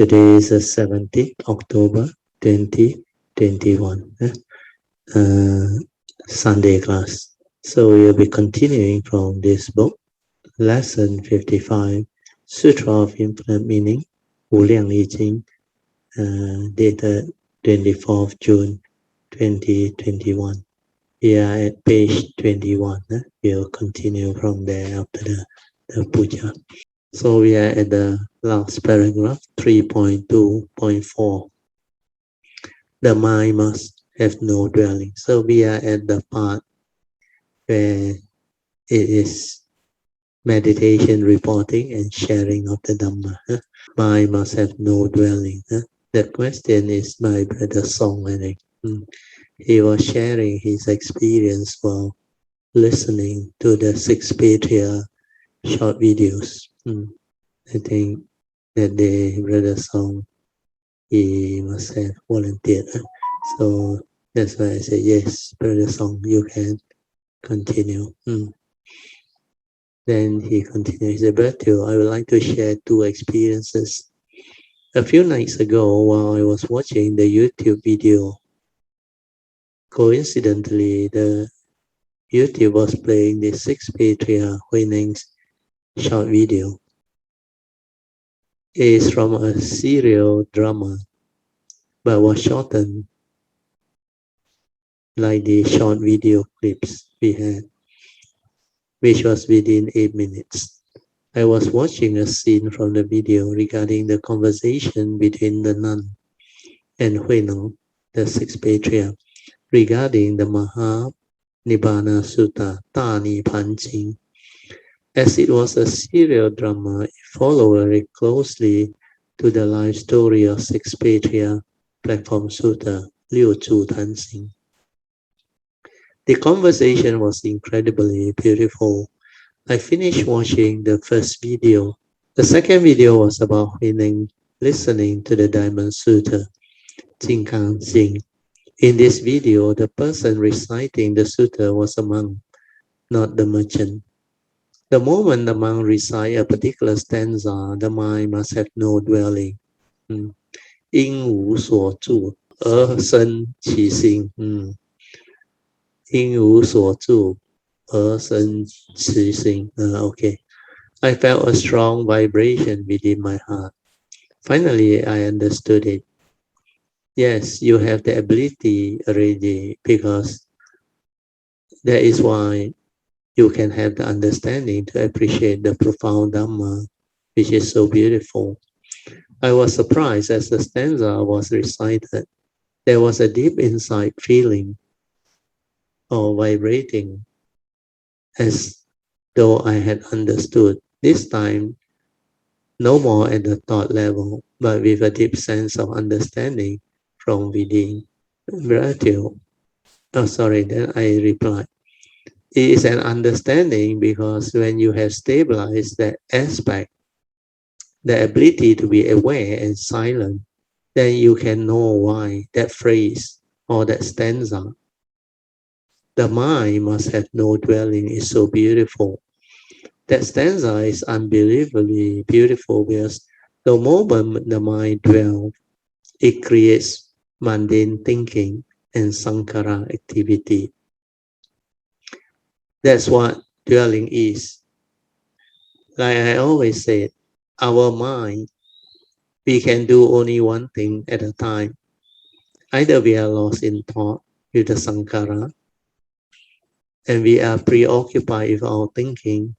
Today is the 17th October 2021, Sunday class. So we'll be continuing from this book, Lesson 55, Sutra of Infinite Meaning, 无量易经, dated 24th June 2021. We are at page 21. We'll continue from there after the puja. So we are at the last paragraph, 3.2.4. The mind must have no dwelling. So we are at the part where it is meditation, reporting, and sharing of the Dhamma. Mind must have no dwelling. The question is by Brother Song, I think. He was sharing his experience while listening to the 6 Patriarch short videos. I think that day Brother Song, he must have volunteered. So that's why I say, yes, Brother Song, you can continue. Then he continued, he said, Bertil, I would like to share 2 experiences. A few nights ago, while I was watching the YouTube video, coincidentally, the YouTube was playing the 6 Patriarch Huineng's short video. It is from a serial drama, but was shortened like the short video clips we had, which was within 8 minutes. I was watching a scene from the video regarding the conversation between the nun and Huineng, the 6 Patriarch, regarding the Nibbana Sutta, Da Nibbana Jing. As it was a serial drama, it followed very closely to the life story of 6 Patriarch Platform Sutta, Liu Chu Tan Xing. The conversation was incredibly beautiful. I finished watching the first video. The second video was about Huineng listening to the Diamond Sutta, Jing Kang Jing. In this video, the person reciting the sutta was a monk, not the merchant. The moment the monk recites a particular stanza, the mind must have no dwelling. 因无所住而生其心。因无所住而生其心。Okay. I felt a strong vibration within my heart. Finally, I understood it. Yes, you have the ability already, because that is why you can have the understanding to appreciate the profound Dhamma, which is so beautiful. I was surprised as the stanza was recited. There was a deep inside feeling or vibrating as though I had understood. This time, no more at the thought level, but with a deep sense of understanding from within. Then I replied. It is an understanding because when you have stabilized that aspect, the ability to be aware and silent, then you can know why that phrase or that stanza, the mind must have no dwelling, is so beautiful. That stanza is unbelievably beautiful because the moment the mind dwells, it creates mundane thinking and sankhara activity. That's what dwelling is. Like I always said, our mind, we can do only one thing at a time. Either we are lost in thought with the sankhara, and we are preoccupied with our thinking,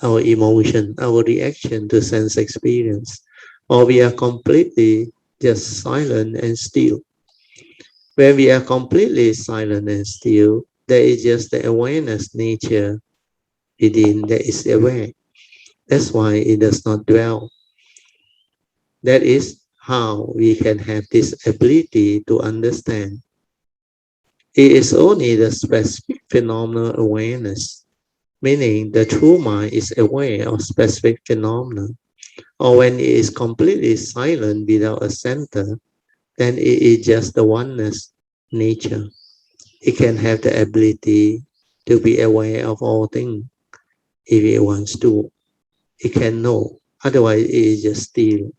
our emotion, our reaction to sense experience, or we are completely just silent and still. When we are completely silent and still, there is just the awareness nature within that is aware. That's why it does not dwell. That is how we can have this ability to understand. It is only the specific phenomenal awareness, meaning the true mind is aware of specific phenomena, or when it is completely silent without a center, then it is just the oneness nature. It can have the ability to be aware of all things if it wants to. It can know, otherwise it is just still.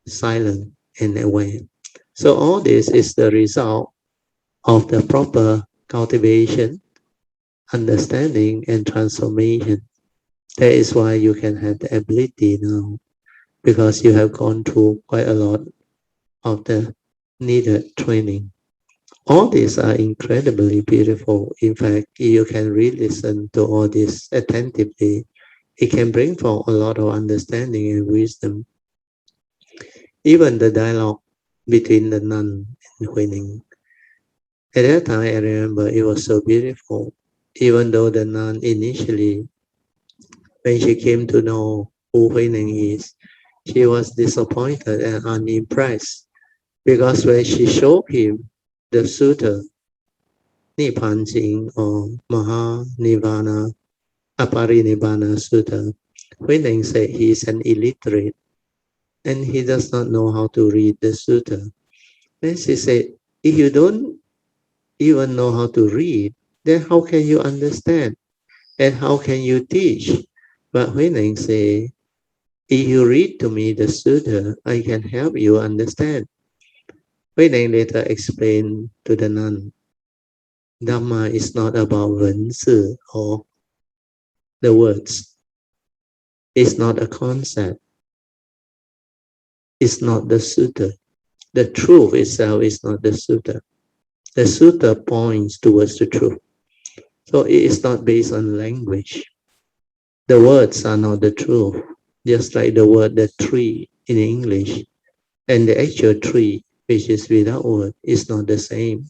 silent, and aware. So all this is the result of the proper cultivation, understanding, and transformation. That is why you can have the ability now, because you have gone through quite a lot of the needed training. All these are incredibly beautiful. In fact, if you can re-listen to all this attentively, it can bring forth a lot of understanding and wisdom. Even the dialogue between the nun and Huining. At that time, I remember it was so beautiful. Even though the nun initially, when she came to know who Huining is, she was disappointed and unimpressed, because when she showed him the Sutra, Nibbana Jing or Maha Nirvana Aparinibbana Sutra, Huining said he is an illiterate and he does not know how to read the Sutra. Then she said, if you don't even know how to read, then how can you understand? And how can you teach? But Huining said, if you read to me the Sutra, I can help you understand. Huining later explained to the nun, Dhamma is not about 文字 or the words. It's not a concept. It's not the Sutra. The truth itself is not the Sutra. The Sutra points towards the truth. So it is not based on language. The words are not the truth, just like the word the tree in English and the actual tree, which is without word, is not the same.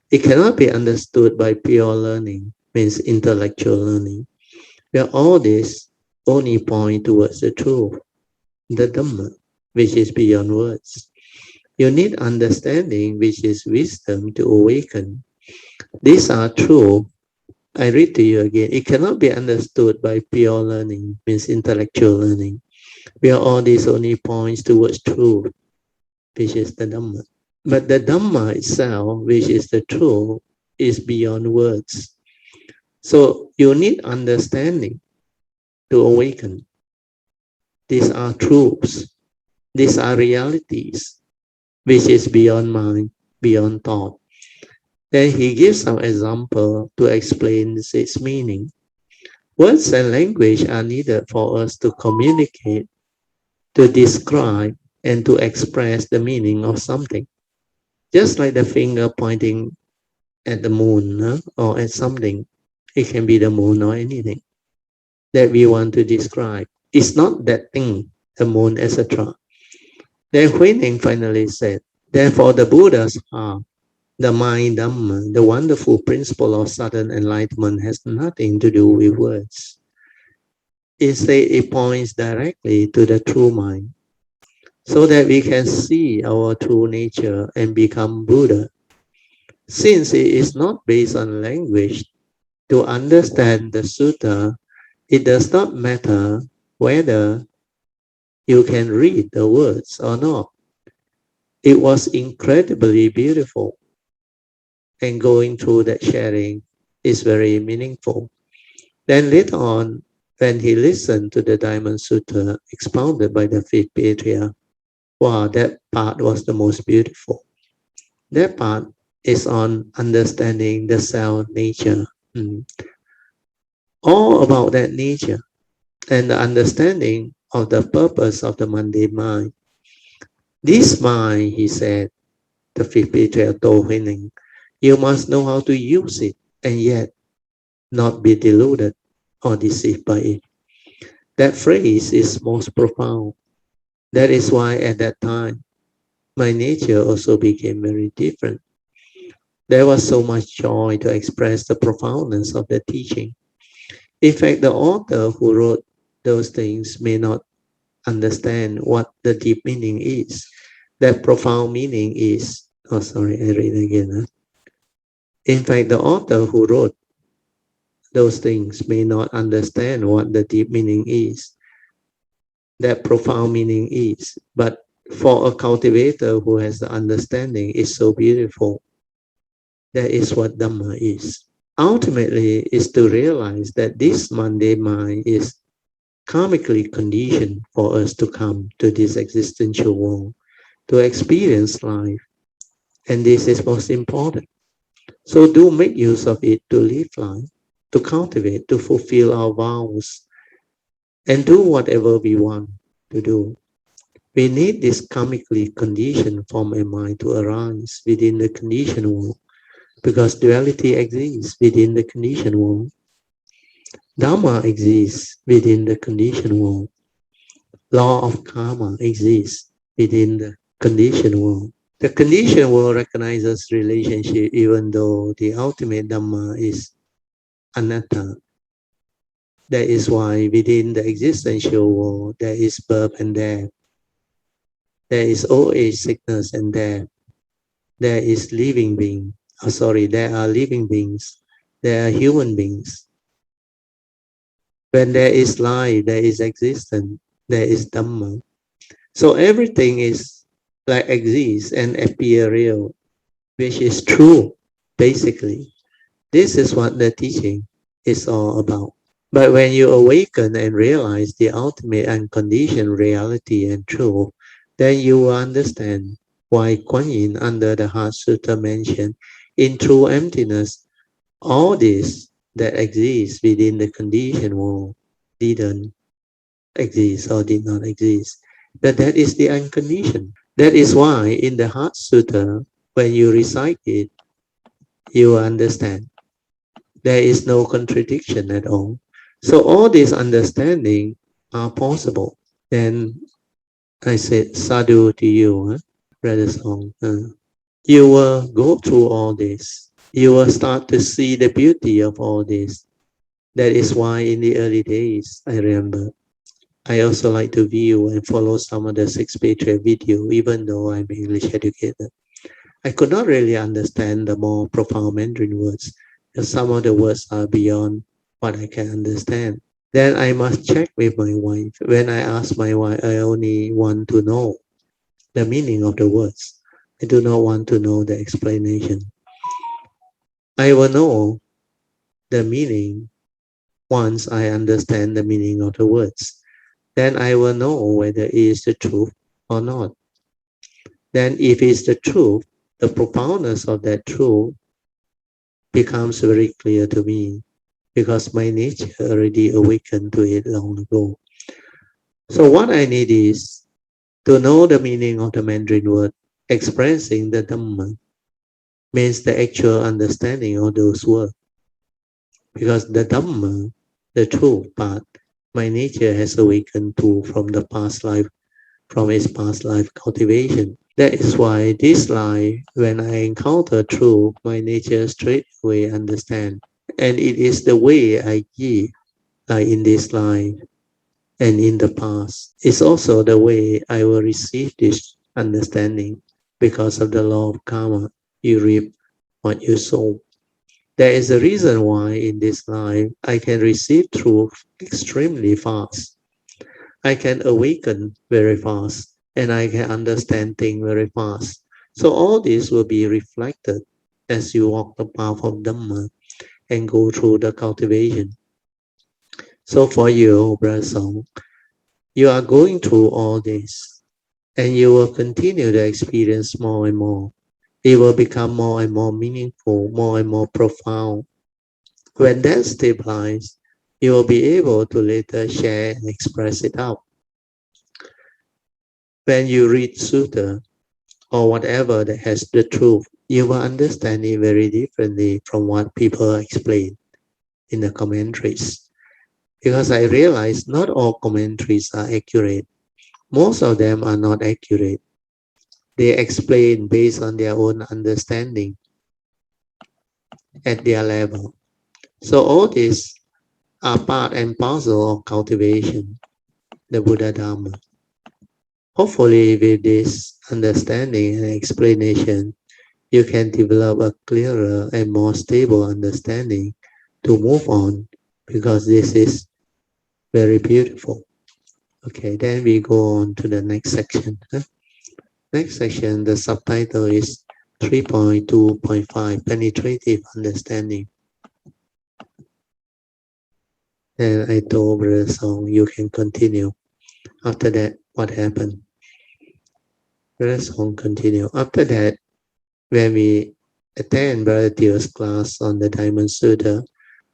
It cannot be understood by pure learning, means intellectual learning, where all this only point towards the truth, the Dhamma, which is beyond words. You need understanding, which is wisdom, to awaken. These are true. I read to you again. It cannot be understood by pure learning, means intellectual learning, where all this only points towards truth, which is the Dhamma. But the Dhamma itself, which is the truth, is beyond words. So you need understanding to awaken. These are truths. These are realities, which is beyond mind, beyond thought. Then he gives some example to explain its meaning. Words and language are needed for us to communicate, to describe, and to express the meaning of something. Just like the finger pointing at the moon or at something, it can be the moon or anything that we want to describe. It's not that thing, the moon, etc. Then Huining finally said, therefore the Buddha's heart, the mind Dhamma, the wonderful principle of sudden enlightenment, has nothing to do with words. Instead, it points directly to the true mind, so that we can see our true nature and become Buddha. Since it is not based on language, to understand the sutta, it does not matter whether you can read the words or not. It was incredibly beautiful, and going through that sharing is very meaningful. Then later on, when he listened to the Diamond Sutra expounded by the fifth patriarch, wow, that part was the most beautiful. That part is on understanding the self nature. All about that nature and the understanding of the purpose of the mundane mind. This mind, he said, the fifth patriarch told Huining, you must know how to use it and yet not be deluded or deceived by it. That phrase is most profound. That is why at that time, my nature also became very different. There was so much joy to express the profoundness of the teaching. In fact, the author who wrote those things may not understand what the deep meaning is. That profound meaning is, oh sorry, I read again. In fact, the author who wrote those things may not understand what the deep meaning is, that profound meaning is. But for a cultivator who has the understanding, it's so beautiful. That is what Dhamma is. Ultimately, is to realize that this mundane mind is karmically conditioned for us to come to this existential world, to experience life. And this is most important. So do make use of it to live life, to cultivate, to fulfill our vows, and do whatever we want to do. We need this karmically conditioned form and mind to arise within the conditioned world, because duality exists within the conditioned world. Dharma exists within the conditioned world. Law of karma exists within the conditioned world. The conditioned world recognizes relationship even though the ultimate Dhamma is anatta. That is why within the existential world there is birth and death. There is old age, sickness and death. There is living being. There are living beings. There are human beings. When there is life, there is existence. There is Dhamma. So everything is like exists and appear real, which is true, basically. This is what the teaching is all about. But when you awaken and realize the ultimate unconditioned reality and truth, then you will understand why Kuan Yin under the Heart Sutra mentioned in true emptiness, all this that exists within the conditioned world didn't exist or did not exist. But that is the unconditioned. That is why in the Heart Sutra, when you recite it, you will understand. There is no contradiction at all. So all these understanding are possible. Then I said, sadhu to you, Brother Song. You will go through all this. You will start to see the beauty of all this. That is why in the early days, I remember, I also like to view and follow some of the Six Patriot video, even though I'm English educated. I could not really understand the more profound Mandarin words, because some of the words are beyond what I can understand. Then I must check with my wife. When I ask my wife, I only want to know the meaning of the words. I do not want to know the explanation. I will know the meaning once I understand the meaning of the words. Then I will know whether it is the truth or not. Then if it's the truth, the profoundness of that truth becomes very clear to me, because my nature already awakened to it long ago. So what I need is to know the meaning of the Mandarin word expressing the Dhamma, means the actual understanding of those words. Because the Dhamma, the truth part, my nature has awakened to from the past life, from its past life cultivation. That is why this life, when I encounter truth, my nature straight away understand. And it is the way I give, like in this life and in the past. It's also the way I will receive this understanding, because of the law of karma. You reap what you sow. There is a reason why in this life I can receive truth extremely fast. I can awaken very fast, and I can understand things very fast. So all this will be reflected as you walk the path of Dhamma and go through the cultivation. So for you, Brother Song, you are going through all this, and you will continue to experience more and more. It will become more and more meaningful, more and more profound. When that stabilizes, you will be able to later share and express it out. When you read Sutra or whatever that has the truth, you will understand it very differently from what people explain in the commentaries. Because I realize not all commentaries are accurate. Most of them are not accurate. They explain based on their own understanding at their level. So all these are part and parcel of cultivation, the Buddha Dharma. Hopefully with this understanding and explanation, you can develop a clearer and more stable understanding to move on, because this is very beautiful. Okay, then we go on to the next section. Next section, the subtitle is 3.2.5, Penetrative Understanding. And I told Brother Song, you can continue. After that, what happened? Brother Song continue. After that, when we attend Brother Tio's class on the Diamond Sutra,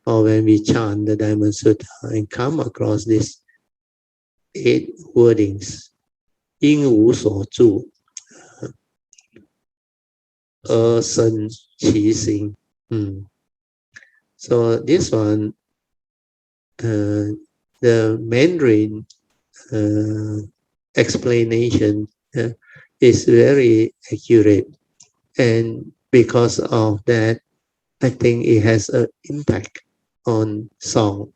or when we chant the Diamond Sutra and come across these 8 wordings, 因无所住，而生其心. So this one, the Mandarin explanation is very accurate, and because of that, I think it has an impact on Song,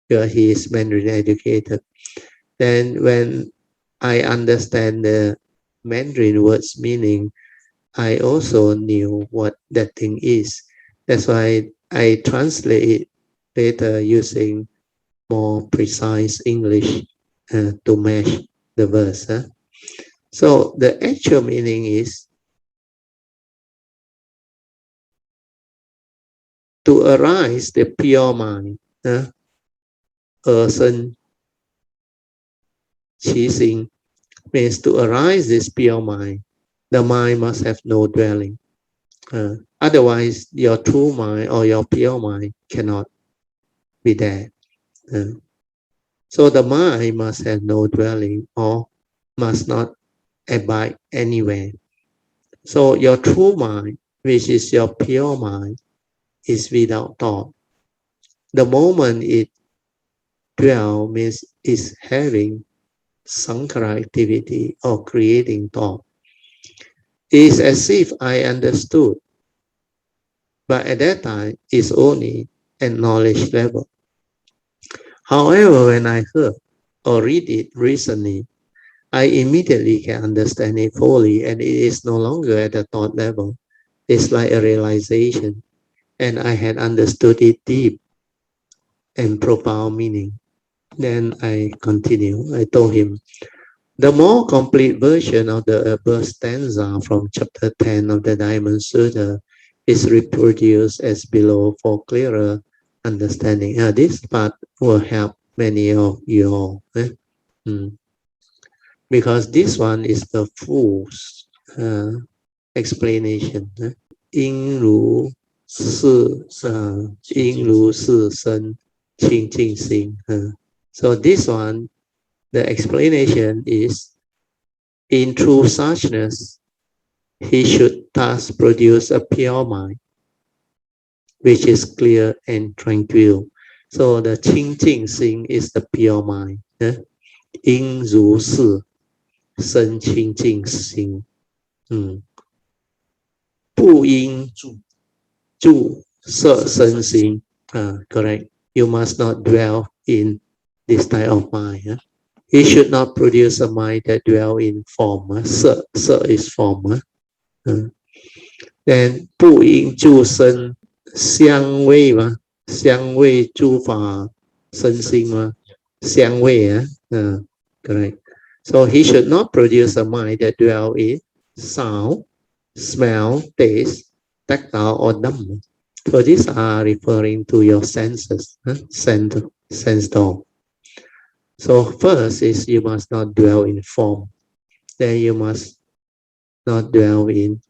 because he is Mandarin educated. Then when I understand the Mandarin words meaning, I also knew what that thing is. That's why I translate it later using more precise English to match the verse. So the actual meaning is to arise the pure mind, 而生其心 means to arise this pure mind. The mind must have no dwelling. Otherwise, your true mind or your pure mind cannot be there. So the mind must have no dwelling or must not abide anywhere. So your true mind, which is your pure mind, is without thought. The moment it dwells means it's having sankhara activity or creating thought. It's as if I understood, but at that time it's only at knowledge level. However, when I heard or read it recently, I immediately can understand it fully, and it is no longer at the thought level. It's like a realization, and I had understood it deep and profound meaning. Then I continue. I told him, the more complete version of the above stanza from chapter 10 of the Diamond Sutra is reproduced as below for clearer understanding. This part will help many of you all. Because this one is the full explanation. 应如是生清净心. So this one, the explanation is, in true suchness, he should thus produce a pure mind, which is clear and tranquil. So the 清净心 is the pure mind. 应如是生清净心. 不应住色身心. Correct. You must not dwell in this type of mind. He should not produce a mind that dwell in form. 色 is form. Then 不应住身香味嘛，香味诸法身心嘛，香味correct. So he should not produce a mind that dwell in sound, smell, taste, tactile, or numb. So these are referring to your senses, sense door. So first is you must not dwell in form. Then you must not dwell in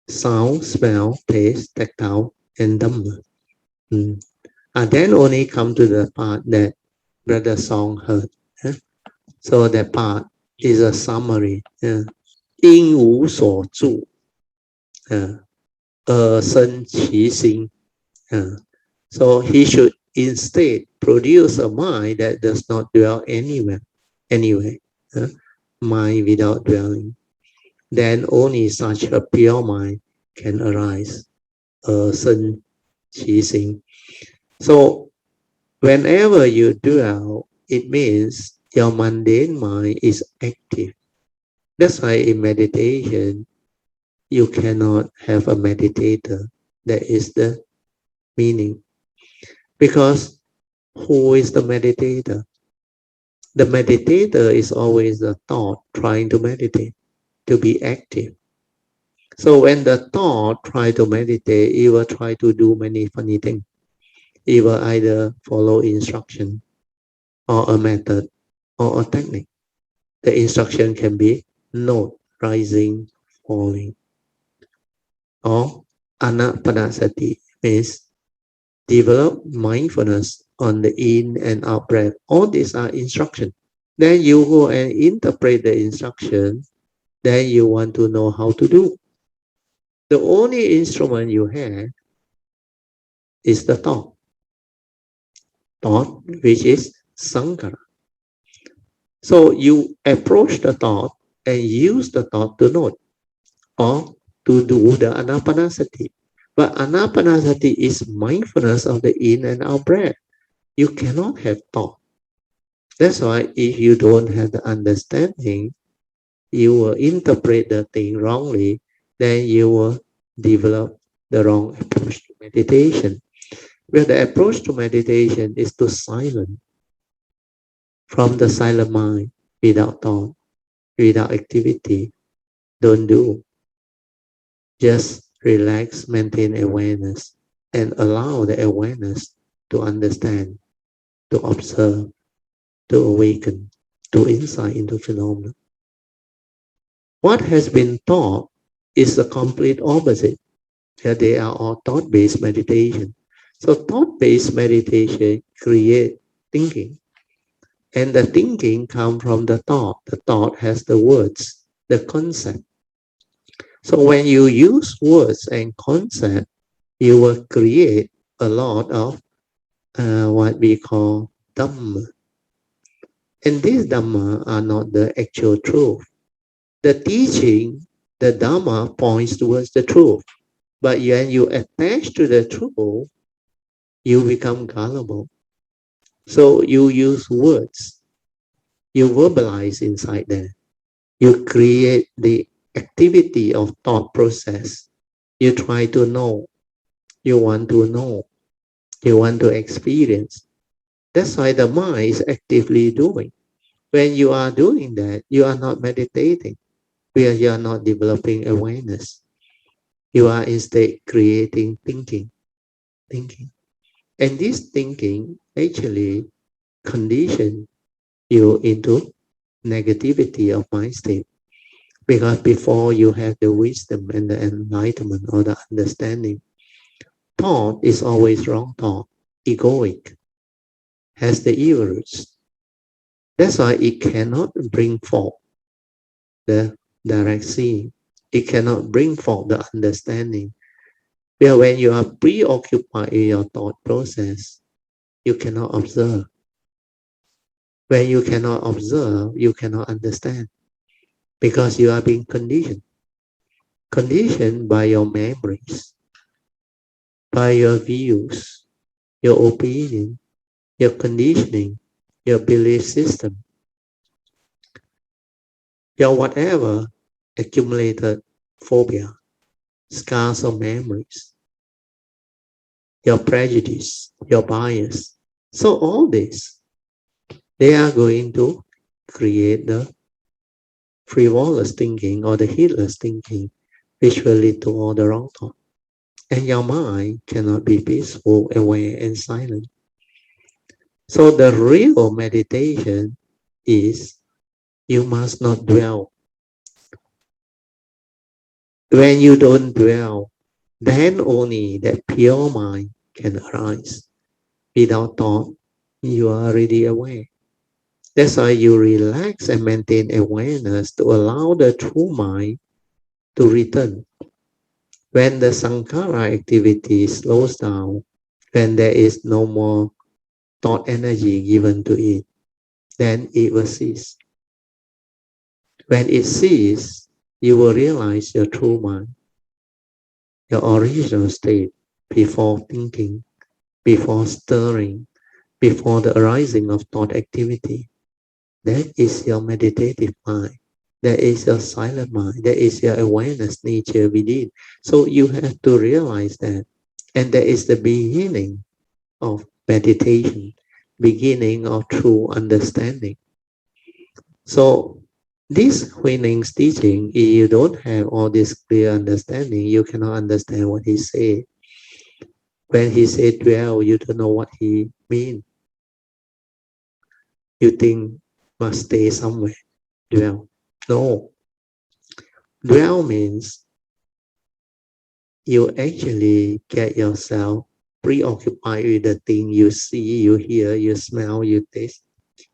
sound, smell, taste, tactile, and numb. And then only come to the part that Brother Song heard. So that part is a summary. 因无所住，而生其心. So he should instead produce a mind that does not dwell anywhere, mind without dwelling. Then only such a pure mind can arise, 生其心. So whenever you dwell, it means your mundane mind is active. That's why in meditation, you cannot have a meditator. That is the meaning. Because who is the meditator? The meditator is always the thought trying to meditate, to be active. So when the thought try to meditate, it will try to do many funny things. It will either follow instruction or a method or a technique. The instruction can be note, rising, falling, or anapanasati means develop mindfulness on the in and out breath. All these are instructions. Then you go and interpret the instruction. Then you want to know how to do. The only instrument you have is the thought, which is sankhara. So you approach the thought and use the thought to note or to do the anapanasati. But anapanasati is mindfulness of the in and out breath. You cannot have thought. That's why if you don't have the understanding, you will interpret the thing wrongly, then you will develop the wrong approach to meditation. Well, the approach to meditation is to silence from the silent mind, without thought, without activity. Don't do. Just relax, maintain awareness, and allow the awareness to understand, to observe, to awaken, to insight into phenomena. What has been taught is the complete opposite. They are all thought-based meditation. So thought-based meditation create thinking. And the thinking comes from the thought. The thought has the words, the concept. So when you use words and concept, you will create a lot of what we call Dhamma. And these Dhamma are not the actual truth. The teaching, the Dhamma points towards the truth. But when you attach to the truth, you become gullible. So you use words. You verbalize inside there. You create the activity of thought process. You try to know. You want to know. You want to experience. That's why the mind is actively doing. When you are doing that, you are not meditating. Where you are not developing awareness. You are instead creating thinking. And this thinking actually condition you into negativity of mind state. Because before you have the wisdom and the enlightenment or the understanding, thought is always wrong thought, egoic, has the evil roots. That's why it cannot bring forth the direct seeing. It cannot bring forth the understanding. Where when you are preoccupied in your thought process, you cannot observe. When you cannot observe, you cannot understand. Because you are being conditioned. Conditioned by your memories, by your views, your opinion, your conditioning, your belief system, your whatever accumulated phobia, scars of memories, your prejudice, your bias. So all this, they are going to create the frivolous thinking or the heedless thinking, which will lead to all the wrong thought. And your mind cannot be peaceful, aware, and silent. So the real meditation is you must not dwell. When you don't dwell, then only that pure mind can arise. Without thought, you are already aware. That's why you relax and maintain awareness to allow the true mind to return. When the sankhara activity slows down, when there is no more thought energy given to it, then it will cease. When it ceases, you will realize your true mind, your original state, before thinking, before stirring, before the arising of thought activity. That is your meditative mind. That is your silent mind. That is your awareness nature within. So you have to realize that. And that is the beginning of meditation, beginning of true understanding. So this Huineng's teaching, if you don't have all this clear understanding, you cannot understand what he said. When he said dwell, you don't know what he means. You think must stay somewhere, dwell. No. Dwell means you actually get yourself preoccupied with the thing you see, you hear, you smell, you taste.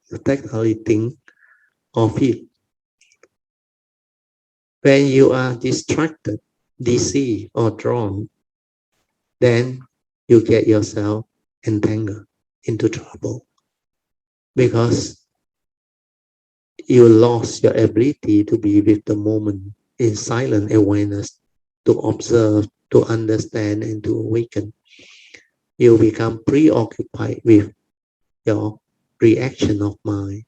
You tactily think of it. When you are distracted, deceived, or drawn, then you get yourself entangled into trouble because you lost your ability to be with the moment in silent awareness, to observe, to understand, and to awaken. You become preoccupied with your reaction of mind,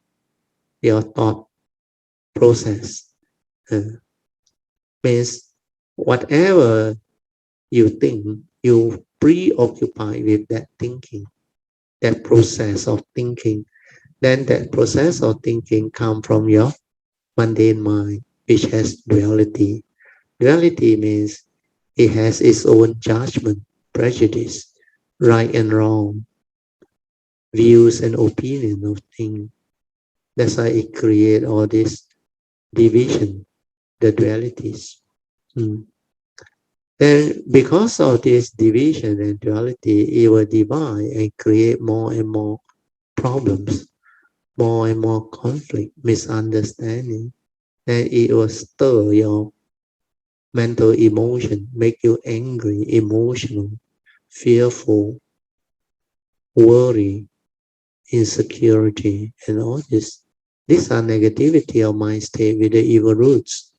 your thought process. Means whatever you think, you preoccupy with that thinking, that process of thinking. Then that process of thinking comes from your mundane mind, which has duality. Duality means it has its own judgment, prejudice, right and wrong, views and opinion of things. That's why it creates all this division, the dualities. Then because of this division and duality, it will divide and create more and more problems, more and more conflict, misunderstanding, and it will stir your mental emotion, make you angry, emotional, fearful, worry, insecurity, and all this. These are negativity of mind state with the evil roots.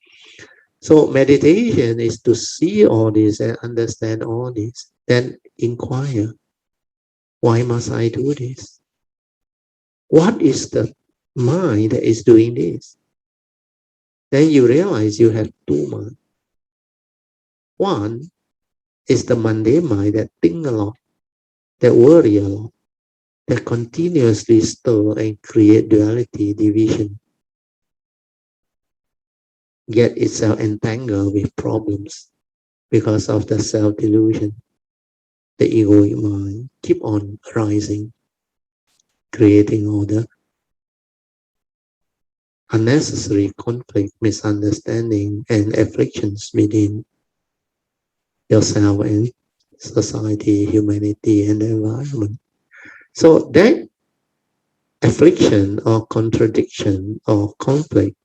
So meditation is to see all this and understand all this. Then inquire, why must I do this? What is the mind that is doing this? Then you realize you have two minds. One is the mundane mind that think a lot, that worry a lot, that continuously stir and create duality, division, get itself entangled with problems because of the self-delusion. The egoic mind keep on arising, creating all the unnecessary conflict, misunderstanding, and afflictions within yourself and society, humanity, and the environment. So that affliction or contradiction or conflict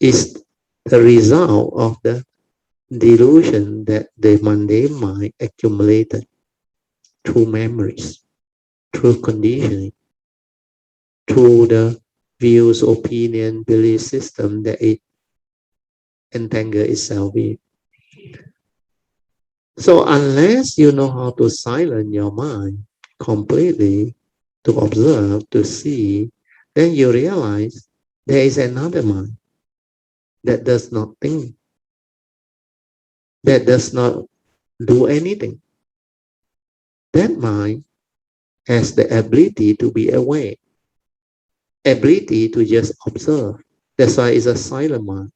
is the result of the delusion that the mundane mind accumulated through memories, through conditioning, through the views, opinion, belief system that it entangled itself with. So unless you know how to silence your mind completely, to observe, to see, then you realize there is another mind that does not think, that does not do anything. That mind has the ability to be aware, ability to just observe. That's why it's a silent mind,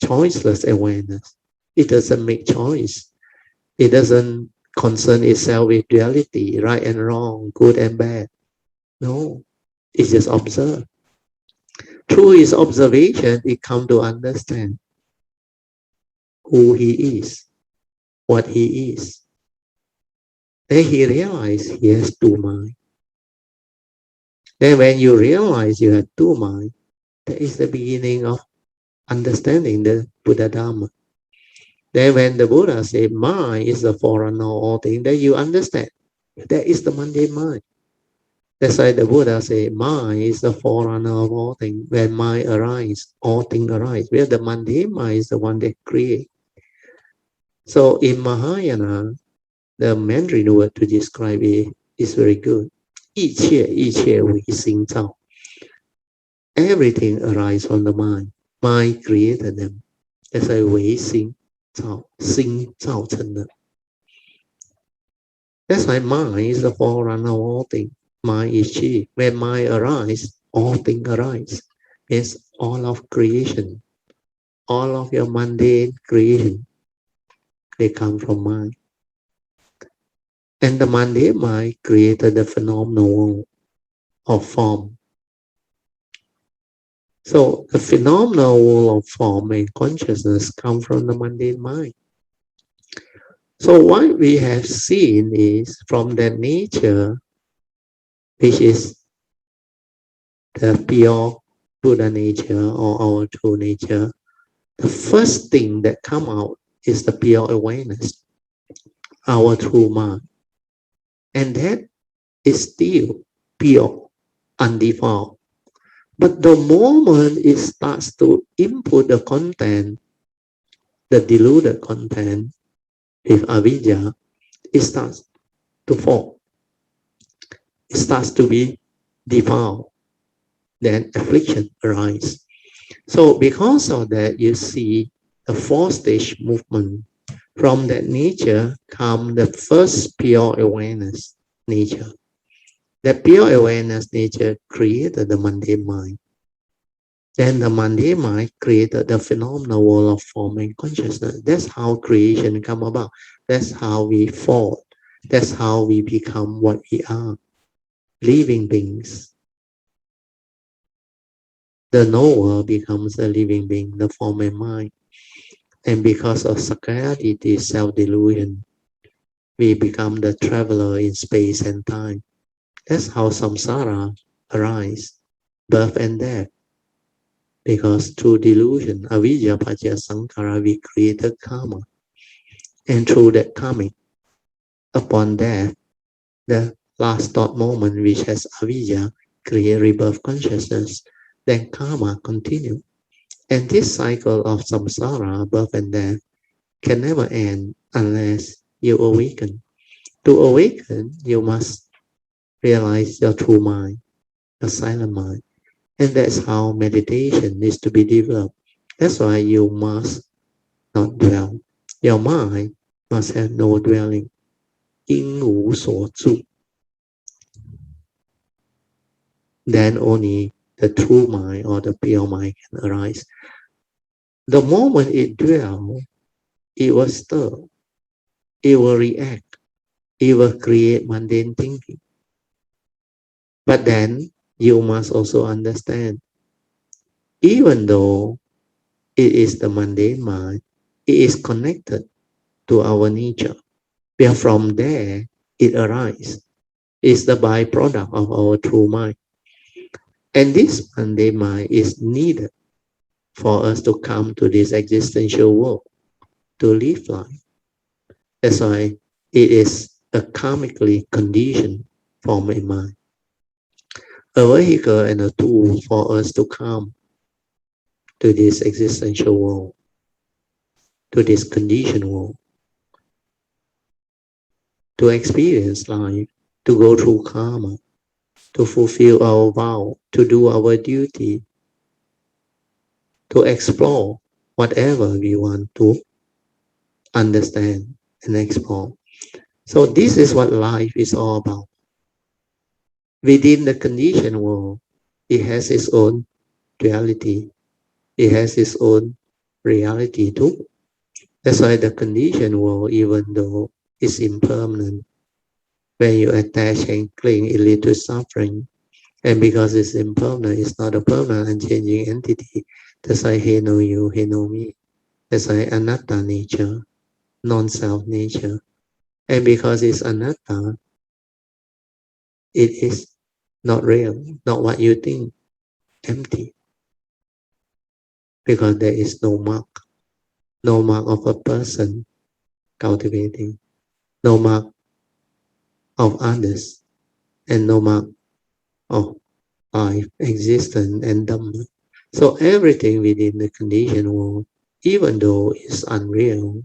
choiceless awareness. It doesn't make choice. It doesn't concern itself with reality, right and wrong, good and bad. No, it just observe. Through his observation, he come to understand who he is, what he is. Then he realized he has two minds. Then when you realize you have two minds, that is the beginning of understanding the Buddha Dharma. Then when the Buddha said mind is the forerunner of all things, then you understand that is the mundane mind. That's why the Buddha said mind is the forerunner of all things. When mind arises, all things arise. Where the mundane mind is the one that creates. So in Mahayana, the Mandarin word to describe it is very good. 一切为心造. Everything arises from the mind. Mind created them. That's why 为心造, 心造成的. That's why mind is the forerunner of all things. Mind is chief. When mind arises, all things arise. It's all of creation. All of your mundane creation, they come from mind. And the mundane mind created the phenomenal of form. So the phenomenal world of form and consciousness come from the mundane mind. So what we have seen is from that nature, which is the pure Buddha nature or our true nature, the first thing that come out is the pure awareness, our true mind. And that is still pure, undefiled. But the moment it starts to input the content, the deluded content with avidya, it starts to fall. It starts to be defiled. Then affliction arises. So because of that, you see a four-stage movement. From that nature come the first pure awareness nature. That pure awareness nature created the mundane mind. Then the mundane mind created the phenomenal world of form and consciousness. That's how creation come about. That's how we fall. That's how we become what we are, living beings. The knower becomes a living being, the form and mind. And because of sakkayaditthi, self-delusion, we become the traveler in space and time. That's how samsara arises, birth and death. Because through delusion, avidya, paccaya sankhara, we created karma. And through that karmic, upon death, the last thought moment, which has avidya, create rebirth consciousness, then karma continue. And this cycle of samsara, birth and death, can never end unless you awaken. To awaken, you must realize your true mind, your silent mind. And that's how meditation needs to be developed. That's why you must not dwell. Your mind must have no dwelling. 因无所住. Then only the true mind or the pure mind can arise. The moment it dwells, it will stir, it will react, it will create mundane thinking. But then you must also understand, even though it is the mundane mind, it is connected to our nature. Where from there it arises. It's the byproduct of our true mind. And this mundane mind is needed for us to come to this existential world, to live life. That's why it is a karmically conditioned form in mind. A vehicle and a tool for us to come to this existential world, to this conditioned world, to experience life, to go through karma, to fulfill our vow, to do our duty, to explore whatever we want to understand and explore. So this is what life is all about. Within the conditioned world, it has its own duality. It has its own reality too. That's why the conditioned world, even though it's impermanent, when you attach and cling, it leads to suffering. And because it's impermanent, it's not a permanent unchanging entity. That's why he know you, he know me. That's why anatta nature, non-self nature. And because it's anatta, it is not real, not what you think, empty. Because there is no mark of a person cultivating, no mark of others, and no mark of life, existence, and Dhamma. So everything within the conditioned world, even though it's unreal,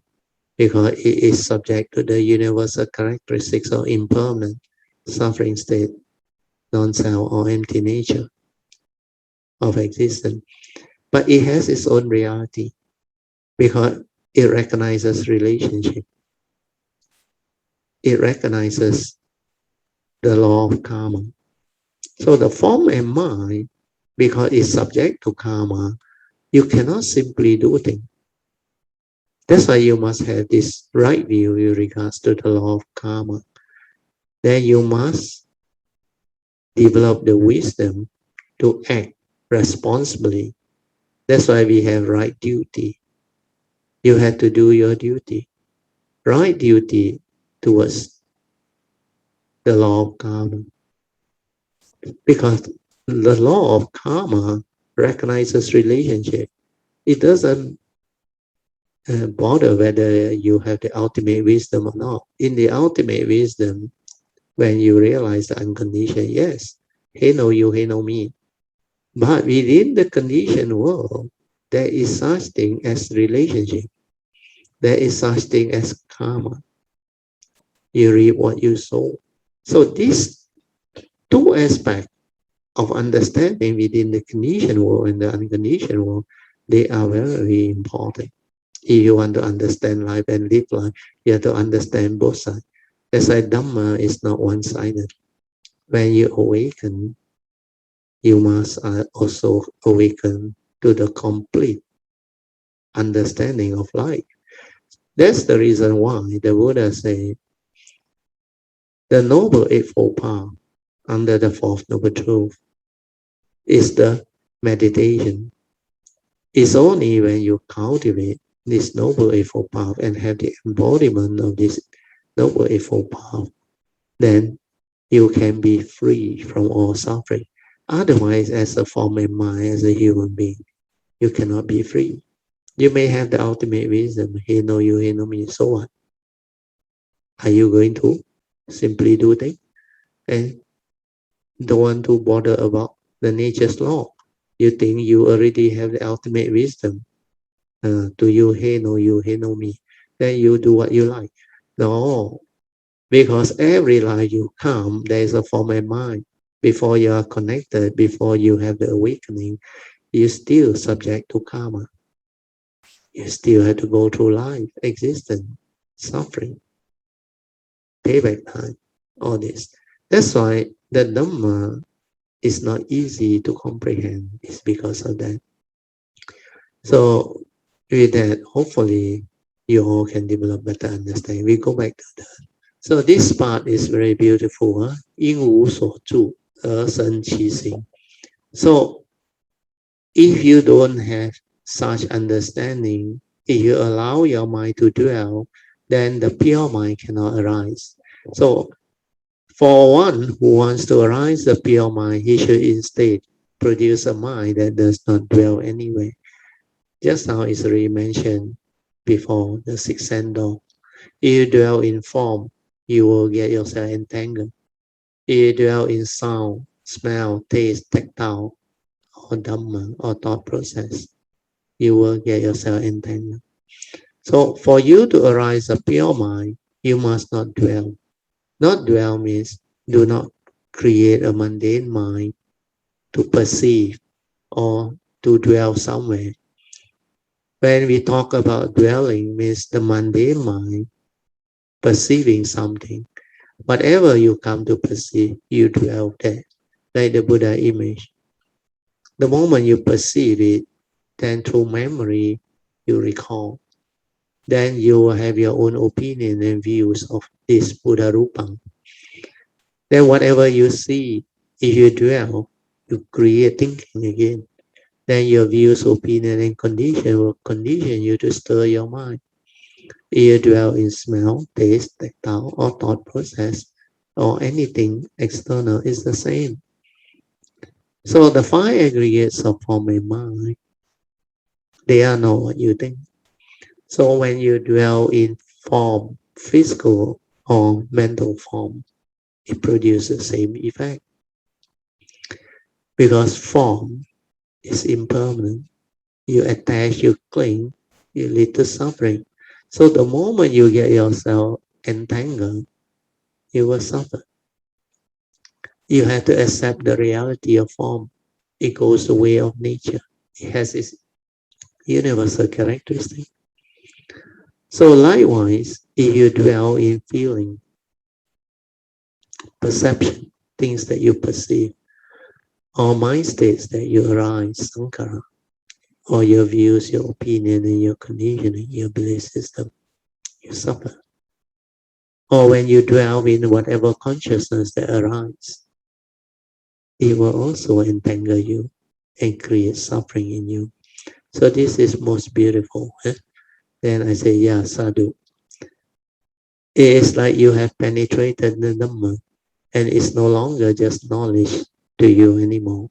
because it is subject to the universal characteristics of impermanent, suffering state, non-self or empty nature of existence. But it has its own reality because it recognizes relationship. It recognizes the law of karma. So the form and mind, because it's subject to karma, you cannot simply do things. That's why you must have this right view with regards to the law of karma. then you must develop the wisdom to act responsibly. That's why we have right duty. You have to do your duty. Right duty towards the law of karma. Because the law of karma recognizes relationship. It doesn't bother whether you have the ultimate wisdom or not. In the ultimate wisdom, when you realize the unconditioned, yes, he know you, he know me. But within the conditioned world, there is such thing as relationship. There is such thing as karma. You reap what you sow. So these two aspects of understanding within the conditioned world and the unconditioned world, they are very important. If you want to understand life and live life, you have to understand both sides. That's why Dhamma is not one-sided. When you awaken, you must also awaken to the complete understanding of life. That's the reason why the Buddha said the Noble Eightfold Path under the Fourth Noble Truth is the meditation. It's only when you cultivate this Noble Eightfold Path and have the embodiment of this Noble Eightfold Path, then you can be free from all suffering. Otherwise, as a form of mind, as a human being, you cannot be free. You may have the ultimate wisdom, he know you, he know me, so what? Are you going to simply do things and don't want to bother about the nature's law? You think you already have the ultimate wisdom. To you, he know me. Then you do what you like. No, because every life you come, there is a form of mind. Before you are connected, before you have the awakening, you still subject to karma. You still have to go through life, existence, suffering, payback time, all this. That's why the Dhamma is not easy to comprehend. It's because of that. So with that, hopefully you all can develop better understanding. We go back to that. So this part is very beautiful. Huh? 因无所住而生其心. So if you don't have such understanding, if you allow your mind to dwell, then the pure mind cannot arise. So for one who wants to arise the pure mind, he should instead produce a mind that does not dwell anywhere. Just now is already mentioned before, the sixth sense door. If you dwell in form, you will get yourself entangled. If you dwell in sound, smell, taste, tactile, or Dhamma, or thought process, you will get yourself entangled. So for you to arise a pure mind, you must not dwell. Not dwell means do not create a mundane mind to perceive or to dwell somewhere. When we talk about dwelling, means the mundane mind perceiving something. Whatever you come to perceive, you dwell there. Like the Buddha image. The moment you perceive it, then through memory, you recall. Then you will have your own opinion and views of this Buddha Rupang. Then whatever you see, if you dwell, you create thinking again. Then your views, opinion, and condition will condition you to stir your mind. If you dwell in smell, taste, tactile, or thought process, or anything external, is the same. So the five aggregates of form and mind, they are not what you think. So when you dwell in form, physical or mental form, it produces the same effect. Because form is impermanent. You attach, you cling, you lead to suffering. So the moment you get yourself entangled, you will suffer. You have to accept the reality of form. It goes the way of nature. It has its universal characteristic. So likewise, if you dwell in feeling, perception, things that you perceive, or mind states that you arise, sankhara, or your views, your opinion, and your conditioning, your belief system, you suffer. or when you dwell in whatever consciousness that arises, it will also entangle you and create suffering in you. So this is most beautiful. Then I say, yeah, sadhu. It is like you have penetrated the Dhamma, and it's no longer just knowledge to you anymore,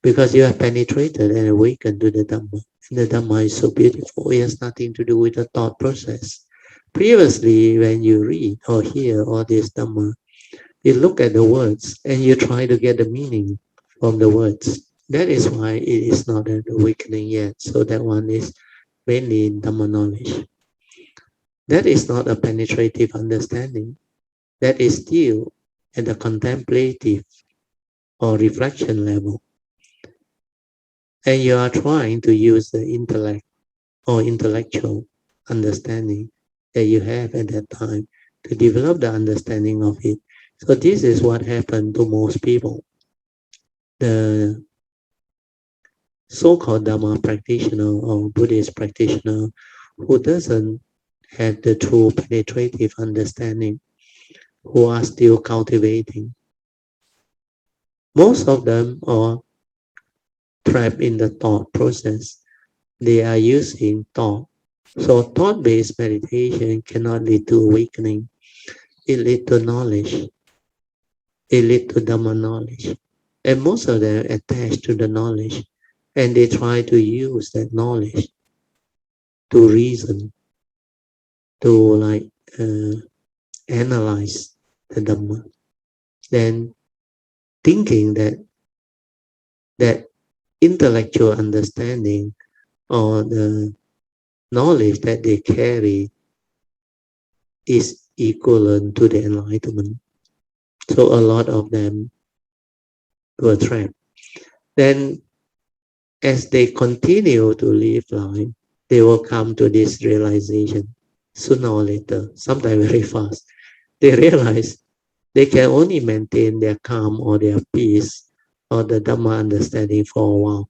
because you have penetrated and awakened to the Dhamma. And the Dhamma is so beautiful. It has nothing to do with the thought process. Previously, when you read or hear all this Dhamma, you look at the words and you try to get the meaning from the words. That is why it is not an awakening yet. So that one is mainly in Dhamma knowledge. That is not a penetrative understanding. That is still at the contemplative or reflection level. And you are trying to use the intellect or intellectual understanding that you have at that time to develop the understanding of it. So this is what happened to most people. The so-called Dhamma practitioner or Buddhist practitioner who doesn't have the true penetrative understanding, who are still cultivating. Most of them are trapped in the thought process. They are using thought. So thought-based meditation cannot lead to awakening. It leads to knowledge. It leads to Dhamma knowledge. And most of them attach to the knowledge. And they try to use that knowledge to reason, to analyze the Dhamma. Then thinking that intellectual understanding or the knowledge that they carry is equivalent to the enlightenment. So a lot of them were trapped. Then as they continue to live life, they will come to this realization sooner or later, sometimes very fast. They realize they can only maintain their calm or their peace or the Dhamma understanding for a while.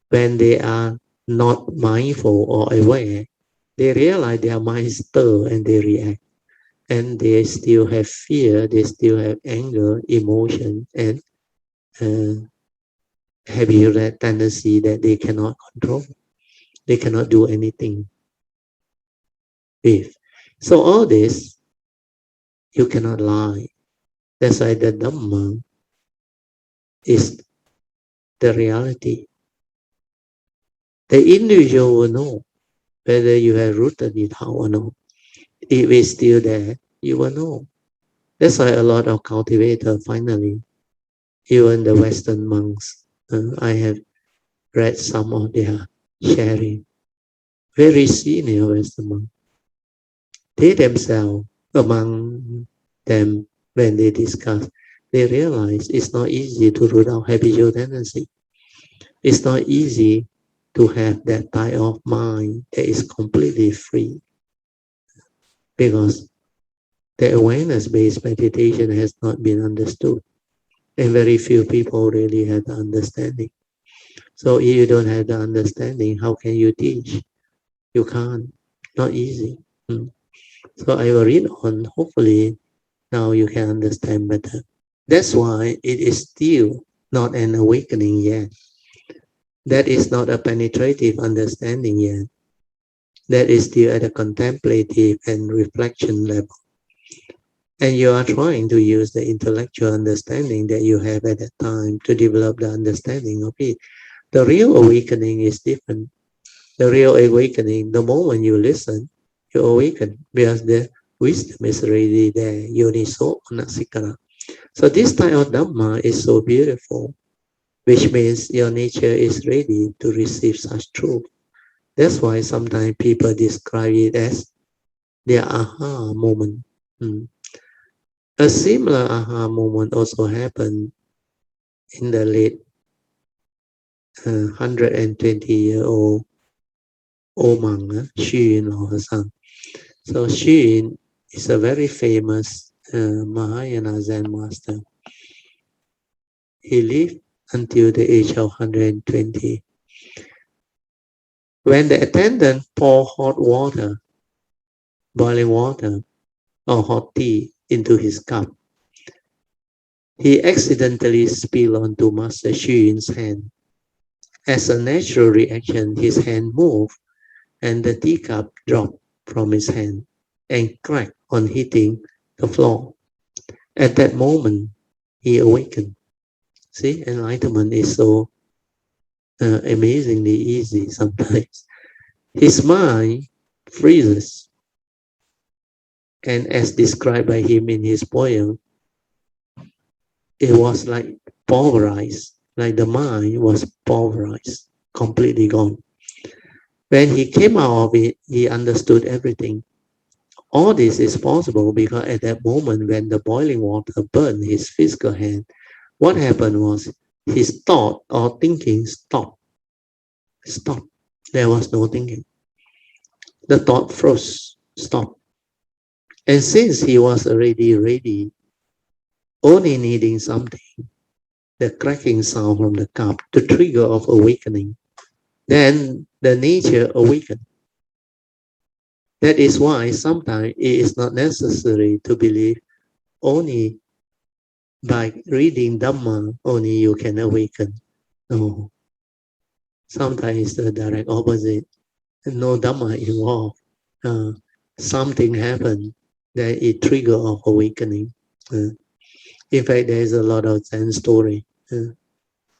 When they are not mindful or aware, they realize their mind stir and they react. And they still have fear, they still have anger, emotion, and heavy tendency that they cannot control. They cannot do anything with. So all this, you cannot lie. That's why the Dhamma is the reality. The individual will know whether you have rooted it out or not. If it's still there, you will know. That's why a lot of cultivators finally, even the Western monks, I have read some of their sharing, very senior Western monks, they themselves, among them, when they discuss, they realize it's not easy to root out habitual tendency. It's not easy to have that type of mind that is completely free, because the awareness-based meditation has not been understood, and very few people really have the understanding. So if you don't have the understanding, how can you teach? You can't. Not easy. So I will read on. Hopefully now you can understand better. That's why it is still not an awakening yet. That is not a penetrative understanding yet. That is still at a contemplative and reflection level. And you are trying to use the intellectual understanding that you have at that time to develop the understanding of it. The real awakening is different. The real awakening, the moment you listen, you awaken, because the wisdom is already there. Yoniso anasikara. So this type of Dhamma is so beautiful, which means your nature is ready to receive such truth. That's why sometimes people describe it as their aha moment. A similar aha moment also happened in the late 120-year-old monk, Xu Yun Lao Sang. So Xu Yun is a very famous Mahayana Zen master. He lived until the age of 120. When the attendant poured hot water, boiling water, or hot tea into his cup. He accidentally spilled onto Master Xuan's hand. As a natural reaction, his hand moved and the teacup dropped from his hand and cracked on hitting the floor. At that moment, he awakened. See, enlightenment is so amazingly easy sometimes. His mind freezes, and as described by him in his poem, it was like pulverized, like the mind was pulverized, completely gone. When he came out of it, he understood everything. All this is possible because at that moment when the boiling water burned his physical hand, what happened was his thought or thinking stopped. Stopped. There was no thinking. The thought froze, stopped. And since he was already ready, only needing something, the cracking sound from the cup, the trigger of awakening, then the nature awakened. That is why sometimes it is not necessary to believe only by reading Dhamma, only you can awaken. No. Sometimes it's the direct opposite. No Dhamma involved. Something happened that it trigger of awakening. In fact, there is a lot of Zen story.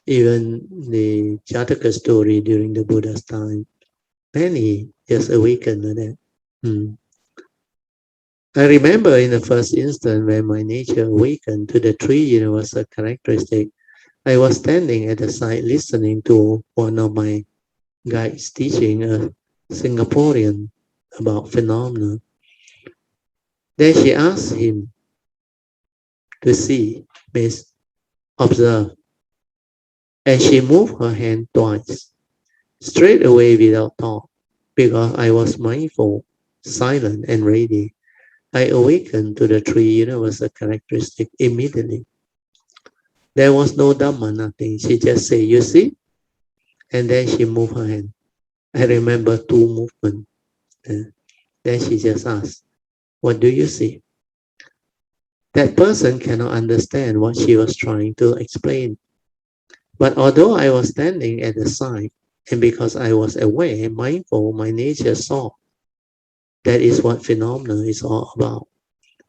Even the Jataka story during the Buddha's time, many just awakened to that. I remember in the first instant when my nature awakened to the three universal characteristics, I was standing at the side listening to one of my guides teaching a Singaporean about phenomena. Then she asked him to see, means observe, and she moved her hand twice, straight away without thought, because I was mindful, silent, and ready. I awakened to the three universal characteristics immediately. There was no Dhamma, nothing. She just said, you see? And then she moved her hand. I remember two movements. Then she just asked, what do you see? That person cannot understand what she was trying to explain. But although I was standing at the side, and because I was aware, mindful, my nature saw. That is what phenomena is all about.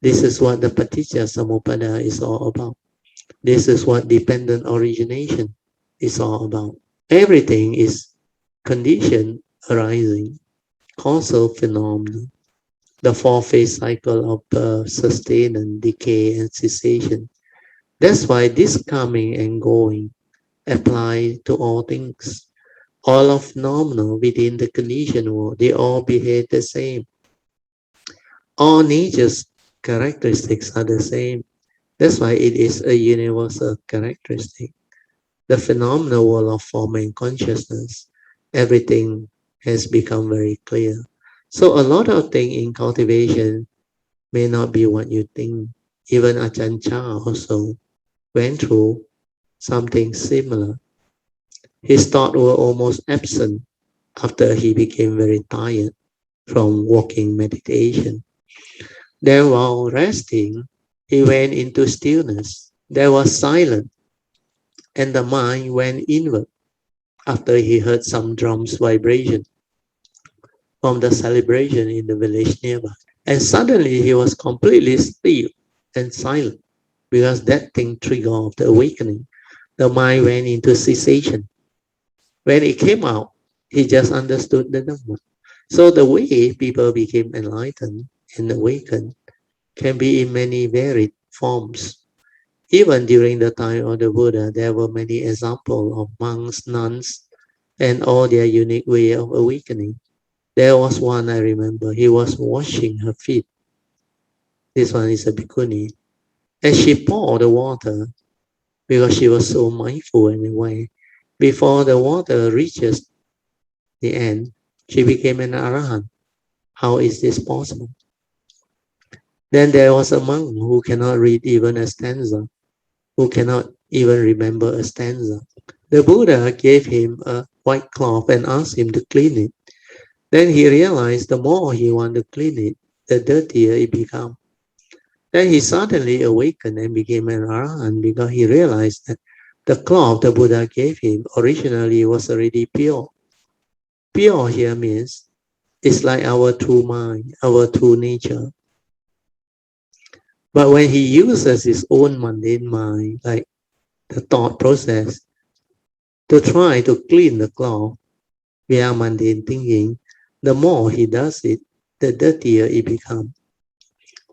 This is what the paticca samuppada is all about. This is what dependent origination is all about. Everything is condition arising, causal phenomena, the four-phase cycle of birth, sustenance, decay, and cessation. That's why this coming and going apply to all things. All of phenomena within the conditioned world, they all behave the same. All nature's characteristics are the same. That's why it is a universal characteristic. The phenomenal world of form and consciousness, everything has become very clear. So a lot of things in cultivation may not be what you think. Even Ajahn Chah also went through something similar. His thoughts were almost absent after he became very tired from walking meditation. Then while resting, he went into stillness. There was silence, and the mind went inward after he heard some drums vibration from the celebration in the village nearby. And suddenly he was completely still and silent because that thing triggered off the awakening. The mind went into cessation. When it came out, he just understood the Dhamma. So the way people became enlightened and awakened can be in many varied forms. Even during the time of the Buddha, there were many examples of monks, nuns, and all their unique way of awakening. There was one I remember, he was washing her feet. This one is a bhikkhuni. And she poured the water because she was so mindful in a way. Before the water reaches the end, she became an arahant. How is this possible? Then there was a monk who cannot read even a stanza, who cannot even remember a stanza. The Buddha gave him a white cloth and asked him to clean it. Then he realized the more he wanted to clean it, the dirtier it became. Then he suddenly awakened and became an arahant because he realized that the cloth the Buddha gave him originally was already pure. Pure here means it's like our true mind, our true nature. But when he uses his own mundane mind, like the thought process, to try to clean the cloth via mundane thinking, the more he does it, the dirtier it becomes.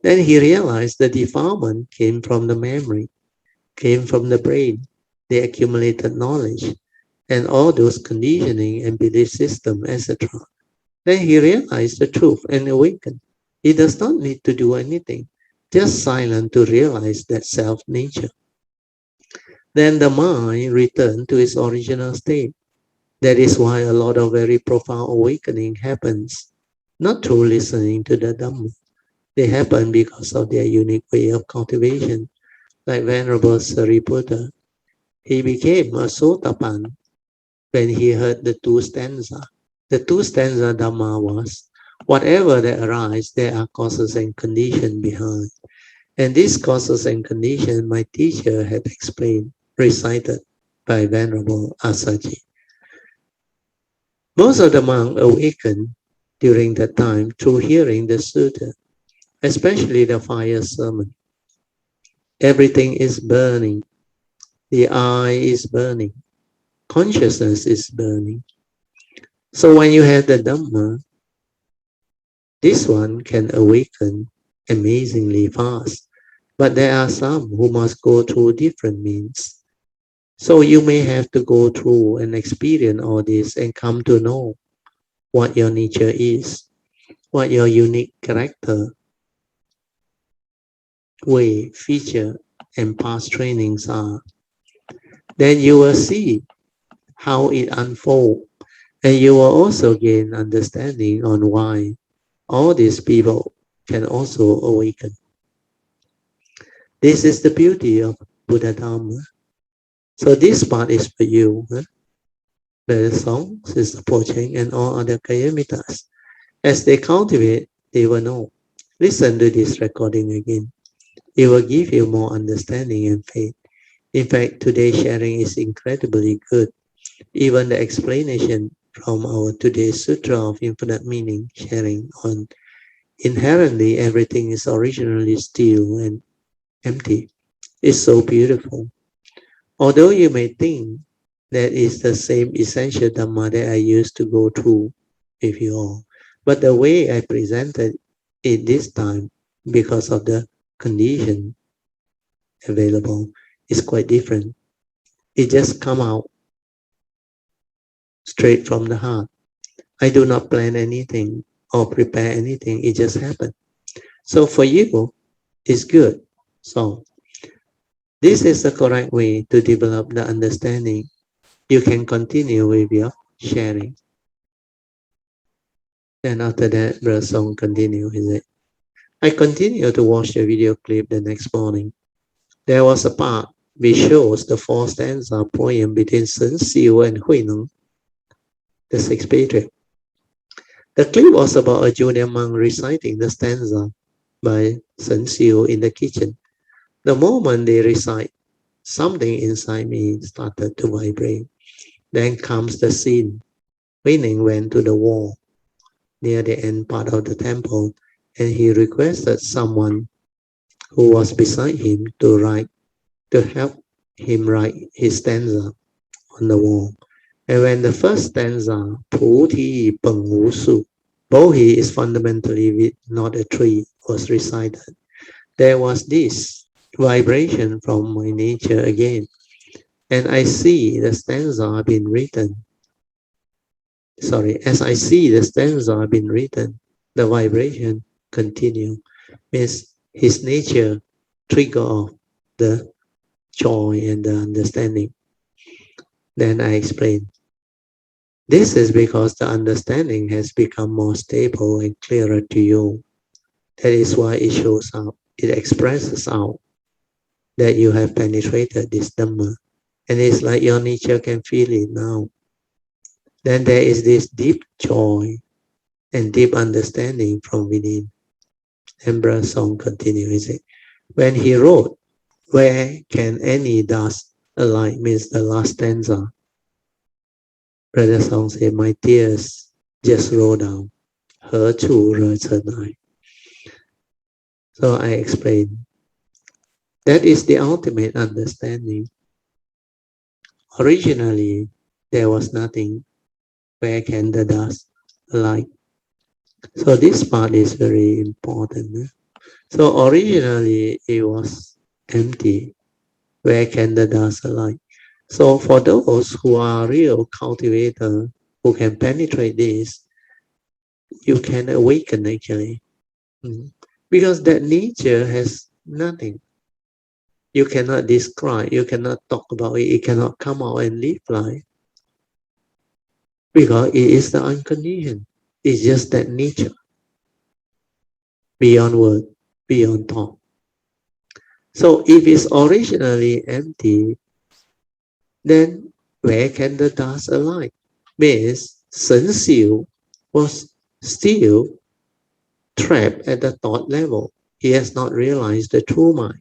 Then he realized the defilement came from the memory, came from the brain, the accumulated knowledge, and all those conditioning and belief system, etc. Then he realized the truth and awakened. He does not need to do anything, just silent to realize that self-nature. Then the mind returned to its original state. That is why a lot of very profound awakening happens, not through listening to the Dhamma. They happen because of their unique way of cultivation, like Venerable Sariputta. He became a Sotapan when he heard the two stanza. The two stanza Dhamma was, whatever that arises, there are causes and conditions behind. And these causes and conditions my teacher had explained, recited by Venerable Asaji. Most of the monks awakened during that time through hearing the Sutra, especially the fire sermon. Everything is burning. The eye is burning. Consciousness is burning. So when you have the Dhamma, this one can awaken amazingly fast. But there are some who must go through different means. So you may have to go through and experience all this and come to know what your nature is, what your unique character, way, feature, and past trainings are. Then you will see how it unfolds, and you will also gain understanding on why all these people can also awaken. This is the beauty of Buddha Dhamma. So this part is for you. The songs, Sister Pocheng, and all other Kayamitas. As they cultivate, they will know. Listen to this recording again. It will give you more understanding and faith. In fact, today's sharing is incredibly good. Even the explanation from our today's Sutra of Infinite Meaning sharing on inherently everything is originally still and empty is so beautiful. Although you may think that is the same essential Dhamma that I used to go through with you all, but the way I presented it this time, because of the condition available, is quite different. It just come out straight from the heart. I do not plan anything or prepare anything. It just happened. So for you, it's good. So this is the correct way to develop the understanding. You can continue with your sharing. And after that, Brother Song continue, is it? I continued to watch the video clip the next morning. There was a part which shows the four stanza poem between Sun Xiu and Hui Neng, the sixth patriarch. The clip was about a junior monk reciting the stanza by Sun Xiu in the kitchen. The moment they recite, something inside me started to vibrate. Then comes the scene. Hui Neng went to the wall near the end part of the temple, and he requested someone who was beside him to help him write his stanza on the wall. And when the first stanza, Pu Ti Peng Wu Su, Bohi is fundamentally not a tree, was recited, there was this vibration from my nature again. And I see the stanza being written. As I see the stanza being written, the vibration continue. Means his nature trigger off the joy and the understanding. Then I explain. This is because the understanding has become more stable and clearer to you. That is why it shows up. It expresses out that you have penetrated this Dhamma. And it's like your nature can feel it now. Then there is this deep joy and deep understanding from within. And Brother Song continues it. When he wrote, "Where can any dust alight?" means the last stanza, Brother Song said, "My tears just roll down. 何处惹尘埃?" So I explained, that is the ultimate understanding. Originally, there was nothing. Where can the dust alight? So this part is very important. So originally, it was empty. Where can the dust alight? So for those who are real cultivators, who can penetrate this, you can awaken actually. Because that nature has nothing. You cannot describe, you cannot talk about it, it cannot come out and live life. Because it is the unconditioned. It's just that nature. Beyond word, beyond thought. So if it's originally empty, then where can the dust alight? Means Shen Xiu was still trapped at the thought level. He has not realized the true mind.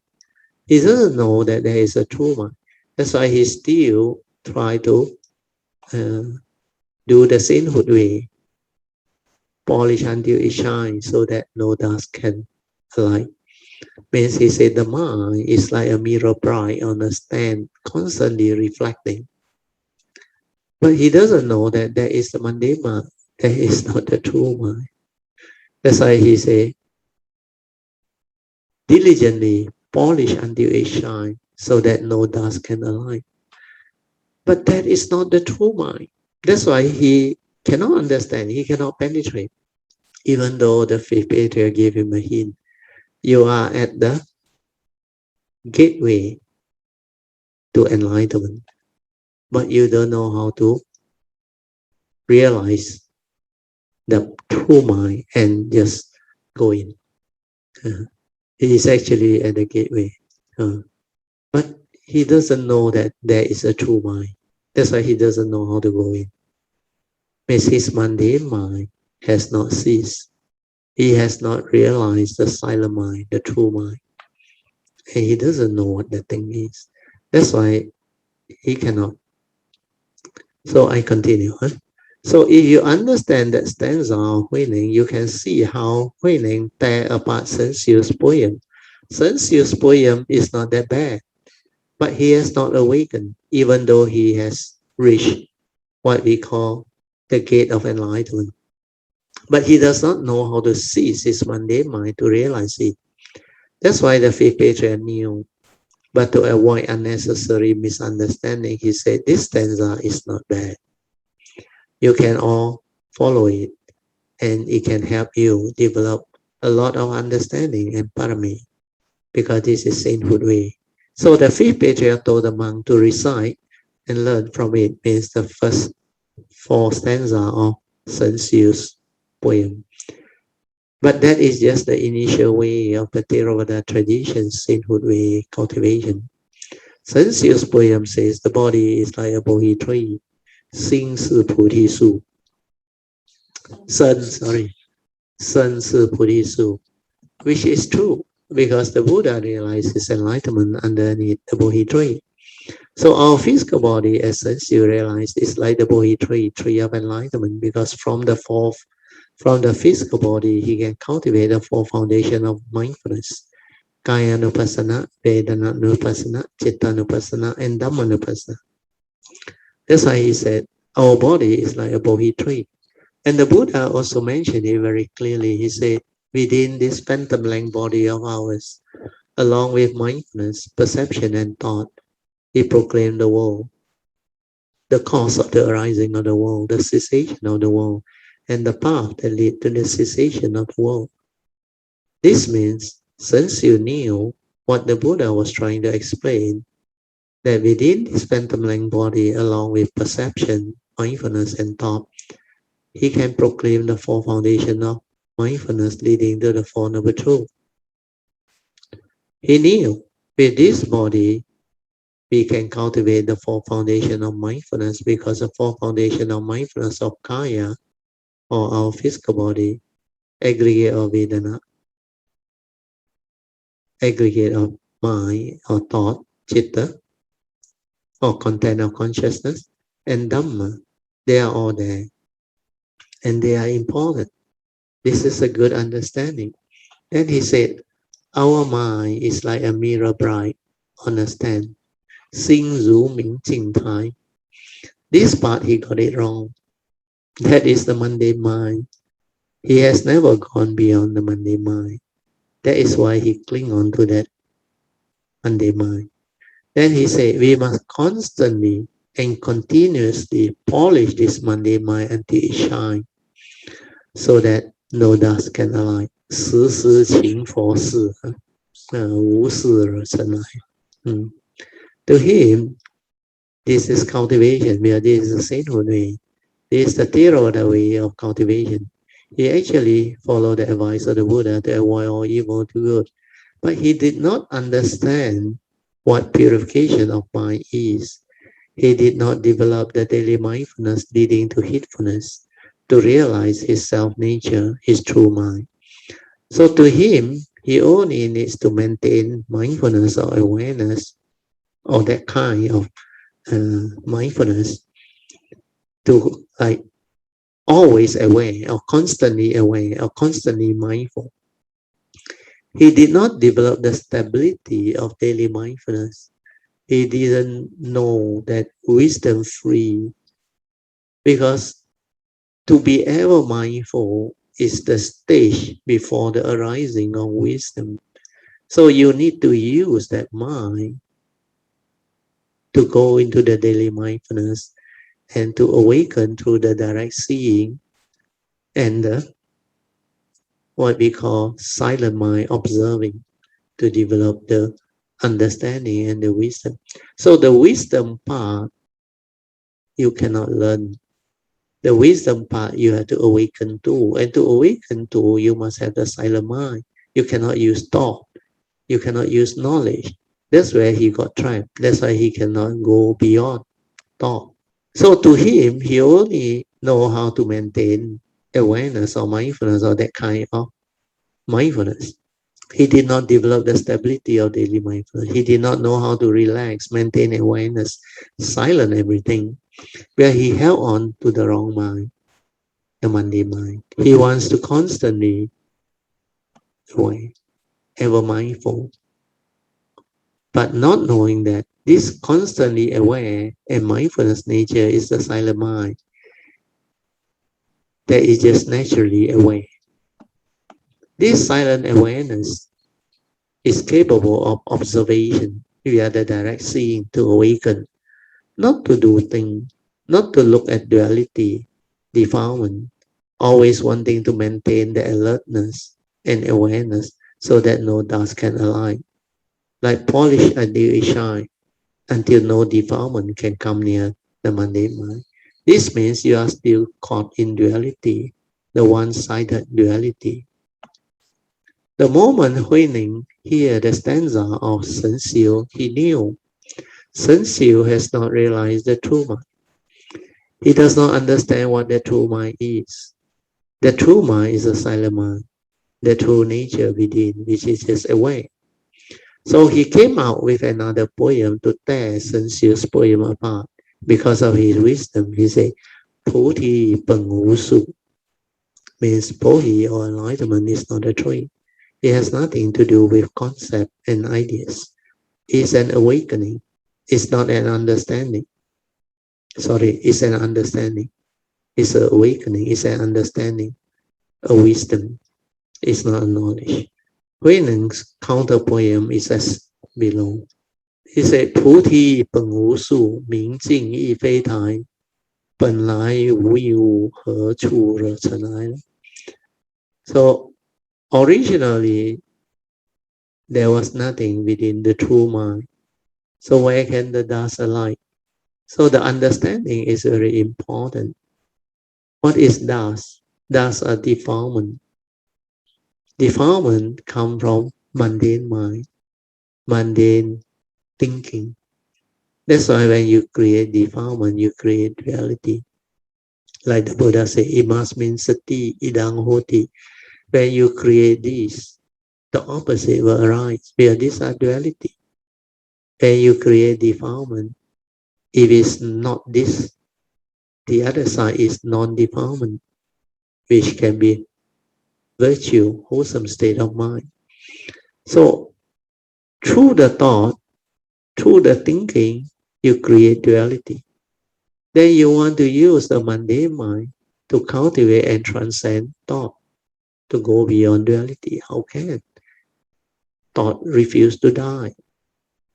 He doesn't know that there is a true mind. That's why he still try to do the sainthood way, polish until it shines so that no dust can alight. Means he said the mind is like a mirror bright on a stand, constantly reflecting. But he doesn't know that there is the mundane mind. That is not the true mind. That's why he said, diligently polish until it shines so that no dust can alight. But that is not the true mind. That's why he cannot understand, he cannot penetrate. Even though the fifth patriarch gave him a hint, you are at the gateway to enlightenment, but you don't know how to realize the true mind and just go in. He is actually at the gateway. But he doesn't know that there is a true mind. That's why he doesn't know how to go in. Because his mundane mind has not ceased. He has not realized the silent mind, the true mind. And he doesn't know what that thing is. That's why he cannot. So I continue. So if you understand that stanza of Huining, you can see how Huining tear apart Shen Xiu's poem. Shen Xiu's poem is not that bad, but he has not awakened, even though he has reached what we call the gate of enlightenment. But he does not know how to seize his mundane mind to realize it. That's why the fifth patriarch knew. But to avoid unnecessary misunderstanding, he said, this stanza is not bad. You can all follow it, and it can help you develop a lot of understanding and parami, because this is sainthood way. So the fifth patriarch told the monk to recite and learn from it, means the first four stanza of Shen Xiu's poem. But that is just the initial way of the Theravada tradition, sainthood way cultivation. Shen Xiu's poem says the body is like a Bodhi tree, Sing Si Pudhi Su. Shen Si Pudhi Su, which is true because the Buddha realized his enlightenment underneath the Bodhi tree. So our physical body, as Shen Xiu realized, is like the Bodhi tree of enlightenment, because from the physical body, he can cultivate the four foundation of mindfulness. Kaya-nupassana, Vedana-nupassana, Chitta-nupassana, and Dhamma-nupassana. That's why he said, our body is like a Bodhi tree. And the Buddha also mentioned it very clearly. He said, within this phantom-length body of ours, along with mindfulness, perception, and thought, he proclaimed the world, the cause of the arising of the world, the cessation of the world, and the path that lead to the cessation of the world. This means, since you knew what the Buddha was trying to explain, that within this phantom-length body, along with perception, mindfulness, and thought, he can proclaim the four foundations of mindfulness leading to the Four Noble Truths. He knew with this body, we can cultivate the four foundations of mindfulness, because the four foundations of mindfulness of Kaya, or our physical body, aggregate of Vedana, aggregate of mind or thought, chitta, or content of consciousness, and Dhamma. They are all there, and they are important. This is a good understanding. Then he said, our mind is like a mirror bright on a stand. Xing Zu Ming Jing Tai. This part he got it wrong. That is the mundane mind. He has never gone beyond the mundane mind. That is why he cling on to that mundane mind. Then he said, we must constantly and continuously polish this mundane mind until it shines, so that no dust can alight. 时时勤佛事，无事而成来。To him, this is cultivation. This is the sainthood way. This is the Theravada way of cultivation. He actually followed the advice of the Buddha to avoid all evil to good. But he did not understand what purification of mind is. He did not develop the daily mindfulness leading to heedfulness to realize his self-nature, his true mind. So to him, he only needs to maintain mindfulness or awareness or that kind of mindfulness to like always aware or constantly mindful. He did not develop the stability of daily mindfulness. He didn't know that wisdom free, because to be ever mindful is the stage before the arising of wisdom. So you need to use that mind to go into the daily mindfulness and to awaken through the direct seeing and what we call silent mind observing to develop the understanding and the wisdom. So the wisdom part you cannot learn. The wisdom part you have to awaken to. And to awaken to, you must have the silent mind. You cannot use thought. You cannot use knowledge. That's where he got trapped. That's why he cannot go beyond thought. So to him, he only know how to maintain awareness or mindfulness or that kind of mindfulness. He did not develop the stability of daily mindfulness. He did not know how to relax, maintain awareness, silent everything, where he held on to the wrong mind, the mundane mind. He wants to constantly aware, ever mindful, but not knowing that this constantly aware and mindfulness nature is the silent mind that is just naturally aware. This silent awareness is capable of observation via the direct seeing to awaken, not to do things, not to look at duality, defilement, always wanting to maintain the alertness and awareness so that no dust can alight. Like polish until it shine, until no defilement can come near the mundane mind. This means you are still caught in duality, the one-sided duality. The moment Huining heard the stanza of Shen Xiu, he knew Shen Xiu has not realized the true mind. He does not understand what the true mind is. The true mind is a silent mind, the true nature within, which is just aware. So he came out with another poem to tear Shen Xiu's poem apart. Because of his wisdom, he said, Puti Peng Wu Su, means Bodhi or enlightenment is not a tree. It has nothing to do with concept and ideas. It's an awakening. It's not an understanding. Sorry, it's an understanding. It's an awakening. It's an understanding, a wisdom. It's not a knowledge. Huineng's counter poem is as below. He said, 菩提本无树，明镜亦非台，本来无一物，何处惹尘埃? So originally, there was nothing within the true mind. So where can the dust alight? So the understanding is very important. What is dust? Dust are defilement. Defilement comes from mundane mind, mundane thinking. That's why when you create defilement, you create reality. Like the Buddha said, it must mean sati idang hoti. When you create this, the opposite will arise, because these are duality. When you create defilement, if it's not this, the other side is non-defilement, which can be virtue, wholesome state of mind. So through the thought, through the thinking, you create duality. Then you want to use the mundane mind to cultivate and transcend thought, to go beyond duality. How can? Thought refuse to die.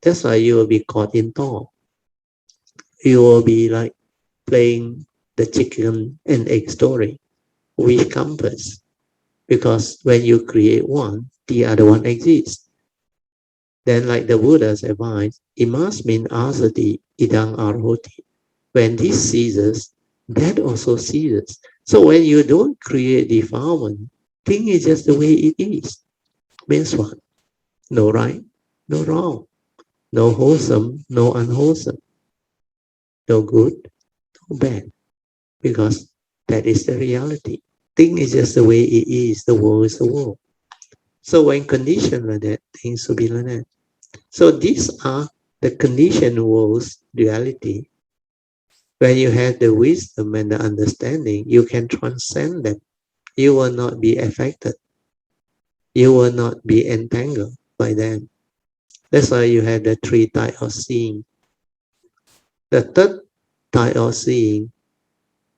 That's why you will be caught in thought. You will be like playing the chicken and egg story. Which comes first? Because when you create one, the other one exists. Then, like the Buddha's advice, it must mean asati idang arhoti. When this ceases, that also ceases. So when you don't create defilement, thing is just the way it is. Means what? No right, no wrong, no wholesome, no unwholesome, no good, no bad. Because that is the reality. Thing is just the way it is. The world is the world. So when conditioned like that, things will be like that. So these are the conditioned world's duality. When you have the wisdom and the understanding, you can transcend them. You will not be affected. You will not be entangled by them. That's why you have the three types of seeing. The third type of seeing,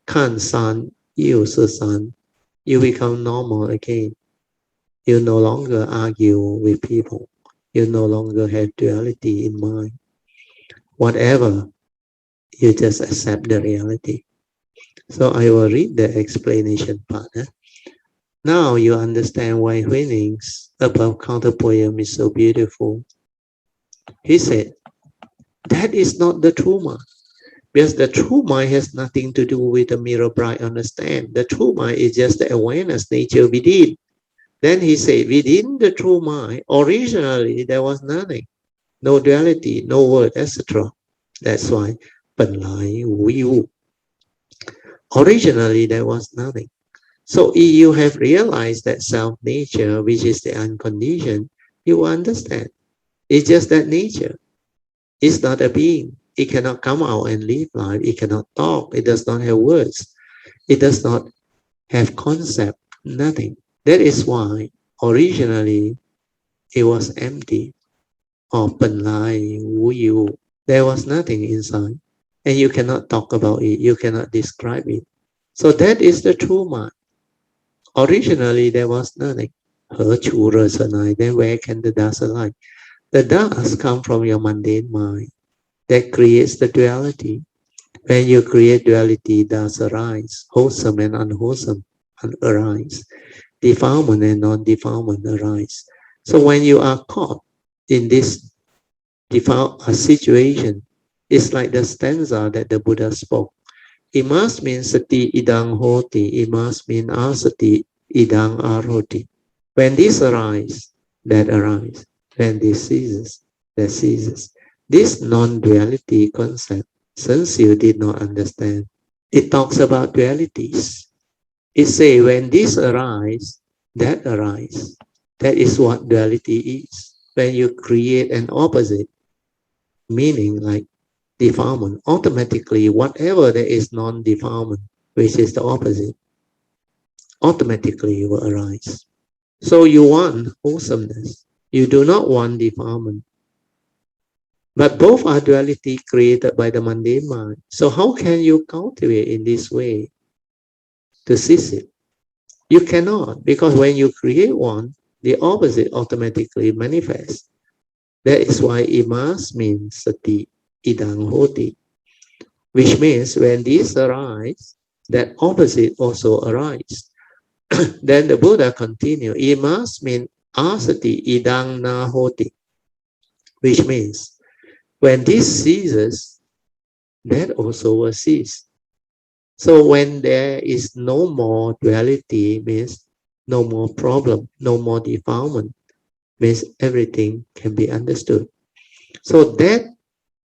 kan san, yu su san, you become normal again. You no longer argue with people. You no longer have duality in mind. Whatever, you just accept the reality. So I will read the explanation part. Now you understand why Huining's above counter poem is so beautiful. He said, that is not the true mind. Because the true mind has nothing to do with the mirror bright understand. The true mind is just the awareness nature within. Then he said, within the true mind, originally there was nothing. No duality, no word, etc. That's why, 本来无一物. Originally there was nothing. So if you have realized that self-nature, which is the unconditioned, you will understand. It's just that nature. It's not a being. It cannot come out and live life. It cannot talk. It does not have words. It does not have concept. Nothing. That is why originally it was empty. Or 本来无一物. There was nothing inside. And you cannot talk about it. You cannot describe it. So that is the true mind. Originally there was nothing. 何处惹尘埃? Then where can the dust arise? The dust comes from your mundane mind. That creates the duality. When you create duality, dust arise. Wholesome and unwholesome arise. Defilement and non-defilement arise. So when you are caught in this situation, it's like the stanza that the Buddha spoke. It must mean sati idang hoti. It must mean asati idang arhoti. When this arises, that arises. When this ceases, that ceases. This non-duality concept, since you did not understand, it talks about dualities. It says when this arises, that arises. That is what duality is. When you create an opposite, meaning like defilement, automatically whatever that is non-defilement, which is the opposite, automatically will arise. So you want wholesomeness. You do not want defilement. But both are duality created by the mundane mind. So how can you cultivate in this way to cease it? You cannot, because when you create one, the opposite automatically manifests. That is why imas means sati idang hoti, which means when this arises, that opposite also arises. Then the Buddha continued, imas means asati idang na hoti, which means when this ceases, that also will cease. So when there is no more duality, means no more problem, no more defilement, means everything can be understood. So that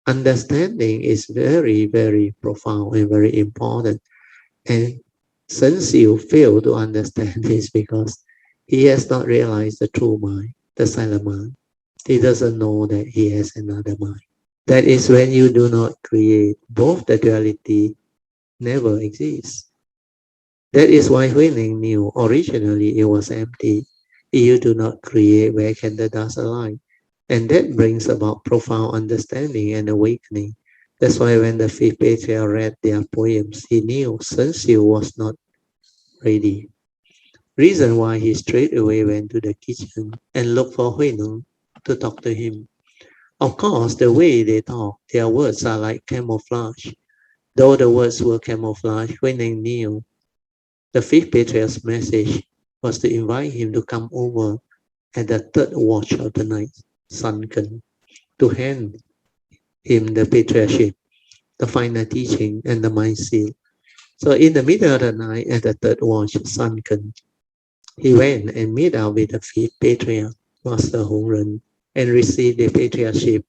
understanding is very, very profound and very important. And since you fail to understand this because he has not realized the true mind. the silent mind. He doesn't know that he has another mind. That is when you do not create. Both the duality never exists. That is why Huining knew originally it was empty. You do not create, where can the dust align? And that brings about profound understanding and awakening. That's why when the fifth patriarch read their poems, he knew Sun Xiu was not ready. Reason why he straight away went to the kitchen and looked for Huineng to talk to him. Of course, the way they talk, their words are like camouflage. Though the words were camouflage, Huineng knew the fifth patriarch's message was to invite him to come over at the third watch of the night, sunken, to hand him the patriarchship, the final teaching, and the mind seal. So in the middle of the night, at the third watch, sunken, he went and met up with the fifth patriarch, Master Hongren, and received the patriarchship,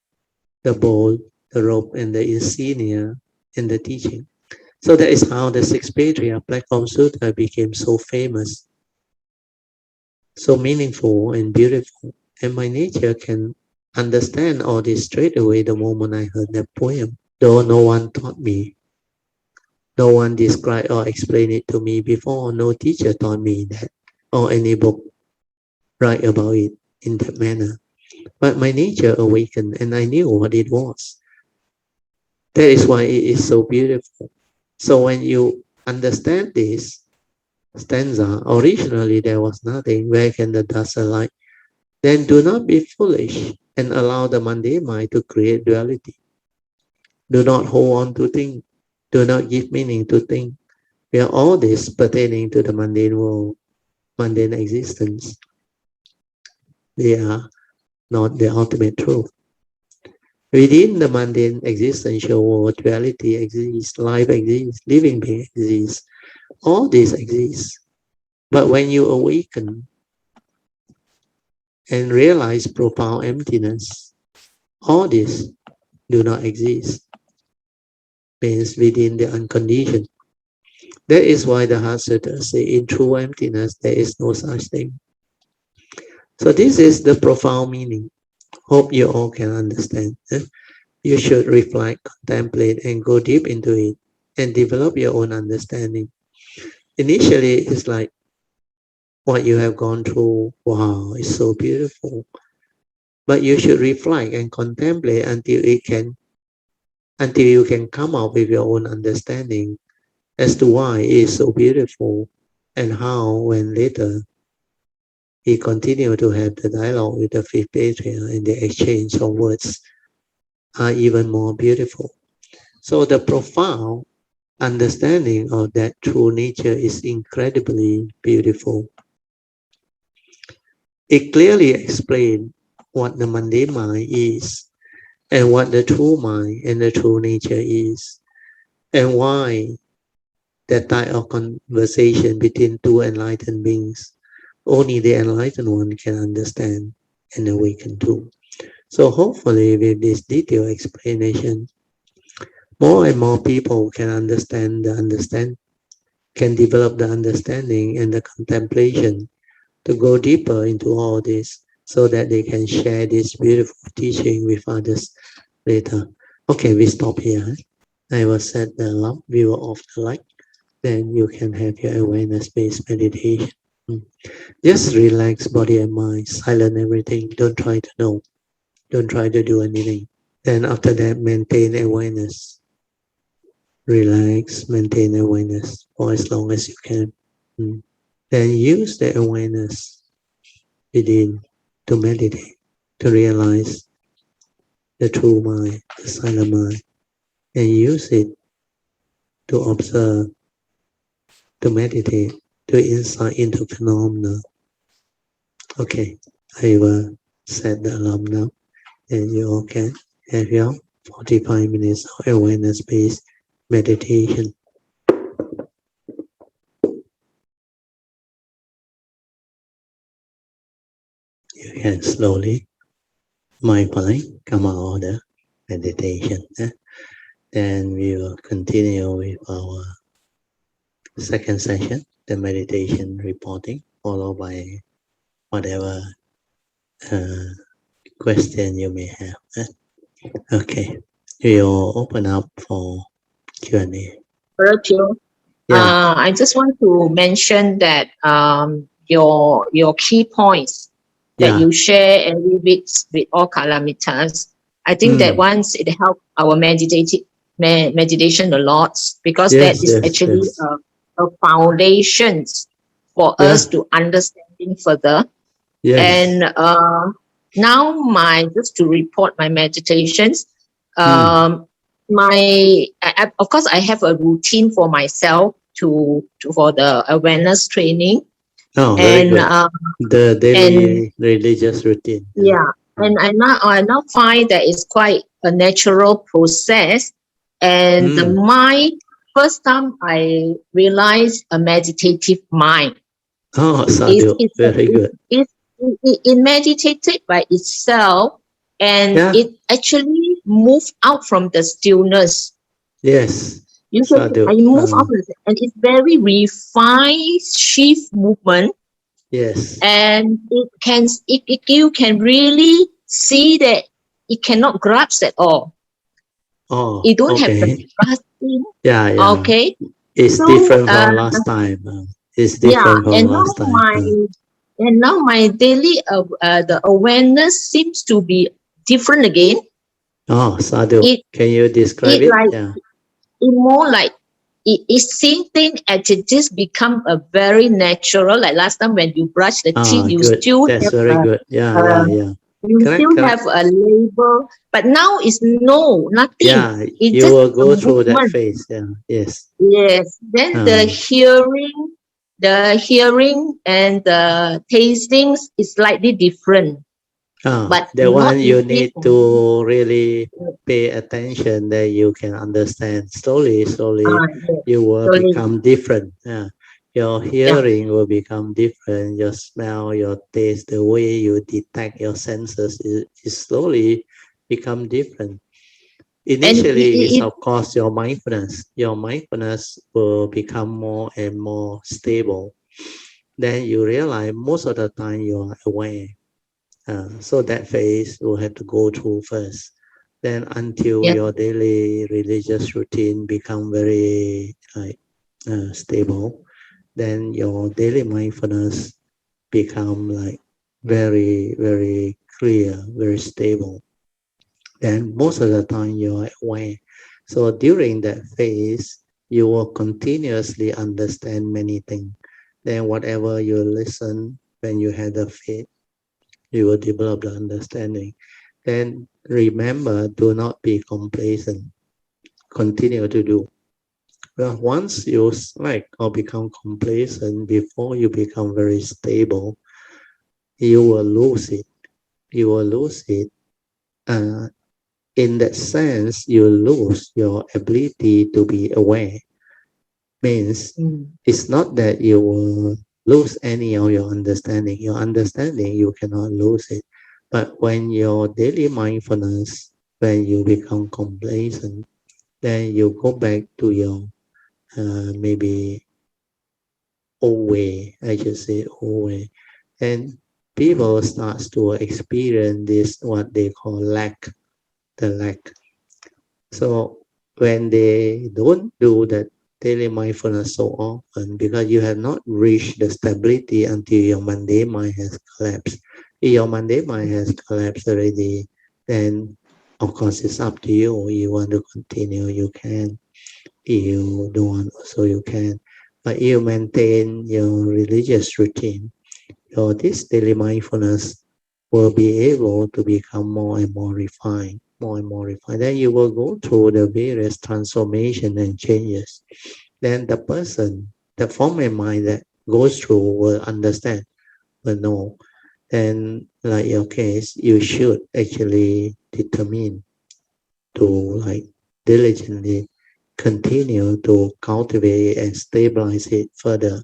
the bowl, the robe, and the insignia, and the teaching. So that is how the sixth patriarch Platform Sutra became so famous, so meaningful and beautiful. And my nature can understand all this straight away the moment I heard that poem. Though no one taught me, no one described or explained it to me before, no teacher taught me that, or any book write about it in that manner. But my nature awakened and I knew what it was. That is why it is so beautiful. So when you understand this stanza, originally there was nothing, where can the dust align? Then do not be foolish and allow the mundane mind to create duality. Do not hold on to things. Do not give meaning to things. We are all this pertaining to the mundane world, mundane existence. They are not the ultimate truth. Within the mundane existential world, duality exists, life exists, living being exists. All this exists. But when you awaken and realize profound emptiness, all this do not exist. Means within the unconditioned. That is why the Heart Sutra say, in true emptiness, there is no such thing. So this is the profound meaning. Hope you all can understand. You should reflect, contemplate, and go deep into it and develop your own understanding. Initially, it's like what you have gone through. Wow, it's so beautiful. But you should reflect and contemplate until you can come up with your own understanding as to why it is so beautiful and how, when later he continued to have the dialogue with the fifth patriarch and the exchange of words are even more beautiful. So the profound understanding of that true nature is incredibly beautiful. It clearly explains what the mundane mind is and what the true mind and the true nature is, and why that type of conversation between two enlightened beings only the enlightened one can understand and awaken to. So hopefully with this detailed explanation, more and more people can can develop the understanding and the contemplation to go deeper into all this so that they can share this beautiful teaching with others later. Okay, we stop here. I will set the alarm. We will off the light. Then you can have your awareness-based meditation. Just relax body and mind, silent everything. Don't try to know. Don't try to do anything. Then after that, maintain awareness. Relax, maintain awareness for as long as you can. Then use the awareness within to meditate, to realize the true mind, the silent mind, and use it to observe, to meditate, to insight into phenomena. Okay, I will set the alarm now, and you all can have your 45 minutes of awareness-based meditation. You can slowly, mindfully come out of the meditation. Then we will continue with our second session, the meditation reporting, followed by whatever question you may have. Okay, we'll open up for Q&A. Virgil, Yeah, I just want to mention that your key points that yeah. you share every week with all Kalamitas, I think that once it helps our meditation a lot, because that Yes, is yes, actually yes. a foundation for Yeah, us to understanding further. yes. And now just to report my meditations, Mm. of course I have a routine for myself for the awareness training, Oh, very and good. The and daily religious routine. Yeah. yeah, Mm. and I now find that it's quite a natural process, and the Mm. mind, first time I realized a meditative mind Oh, is sadhu. is Very is good. is it meditated by itself, and Yeah. it actually move out from the stillness. Yes. Usually, I Sadhu. move out from and it's very refined shift movement, Yes. and you can really see that it cannot grasp at all. Oh, It don't have the okay. grasping. Yeah, yeah. Okay, It's so different from last time. It's yeah, different from and now last time. my daily the awareness seems to be different again. Oh, sadhu. It Can you describe it it? like Yeah. it more like it seeing thing as it just become a very natural. Like last time when you brush the teeth, Ah, good. That's very good. Yeah, a yeah, yeah. you Correct, still correct. have a label, but now it's nothing. Yeah, It's you just will a go through that movement. phase. Yeah. Yes. Yes. Then the hearing and the tastings is slightly different, but The not one you easy need for me. to really pay attention that you can understand. Slowly, slowly, Yes. you will Slowly. become different. Yeah. Your Yeah. hearing will become different. Your smell, your taste, the way you detect your senses is slowly become different. And Initially, it's of course your mindfulness. Your mindfulness will become more and more stable. Then you realize most of the time you are aware. So that phase will have to go through first. Then until yeah. your daily religious routine become very stable, then your daily mindfulness become like very, very clear, very stable. Then most of the time you are aware. So during that phase, you will continuously understand many things. Then whatever you listen when you have the faith, you will develop the understanding. Then remember, do not be complacent. Continue to do. Well, once you slack or become complacent before you become very stable, you will lose it. You will lose it. Uh, in that sense, you lose your ability to be aware. Means it's not that you will lose any of your understanding. Your understanding, you cannot lose it. But when your daily mindfulness, when you become complacent, then you go back to your maybe old way, I should say old way. And people starts to experience this, what they call lack, the lack. So when they don't do that daily mindfulness so often, because you have not reached the stability until your mundane mind has collapsed. If your mundane mind has collapsed already, then of course it's up to you. You want to continue, you can. If you don't want, so you can. But you maintain your religious routine. So this daily mindfulness will be able to become more and more refined, more and more refined. Then you will go through the various transformation and changes. Then the person, the form and mind that goes through will understand, will know. And like your case, you should actually determine to like diligently continue to cultivate and stabilize it further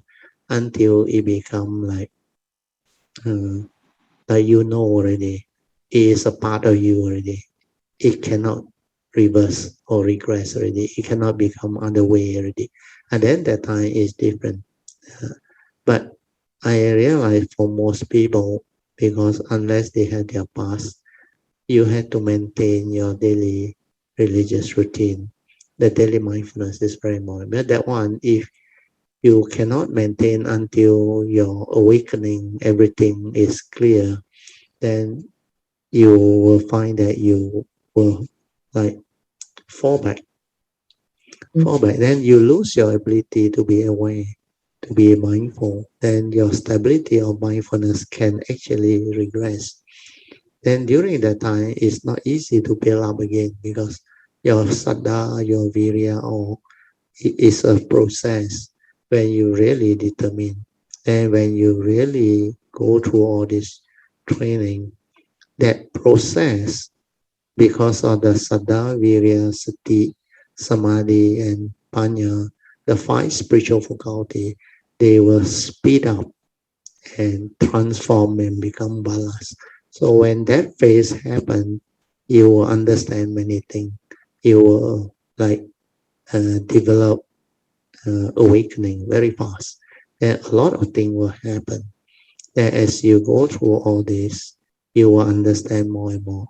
until it become uh, like you know already. It is a part of you already. It cannot reverse or regress already. It cannot become other way already. And then that time is different. But I realize for most people, because unless they had their past, you had to maintain your daily religious routine. The daily mindfulness is very important. But that one, if you cannot maintain until your awakening, everything is clear, then you will find that you will like fall back. Then you lose your ability to be aware, to be mindful. Then your stability of mindfulness can actually regress. Then during that time, it's not easy to build up again because your saddha, your virya, or it is a process when you really determine. And when you really go through all this training, that process, because of the saddha, virya, sati, samadhi, and panya, the five spiritual faculty, they will speed up and transform and become balas. So when that phase happens, you will understand many things. You will like develop awakening very fast. And a lot of things will happen. And as you go through all this, you will understand more and more.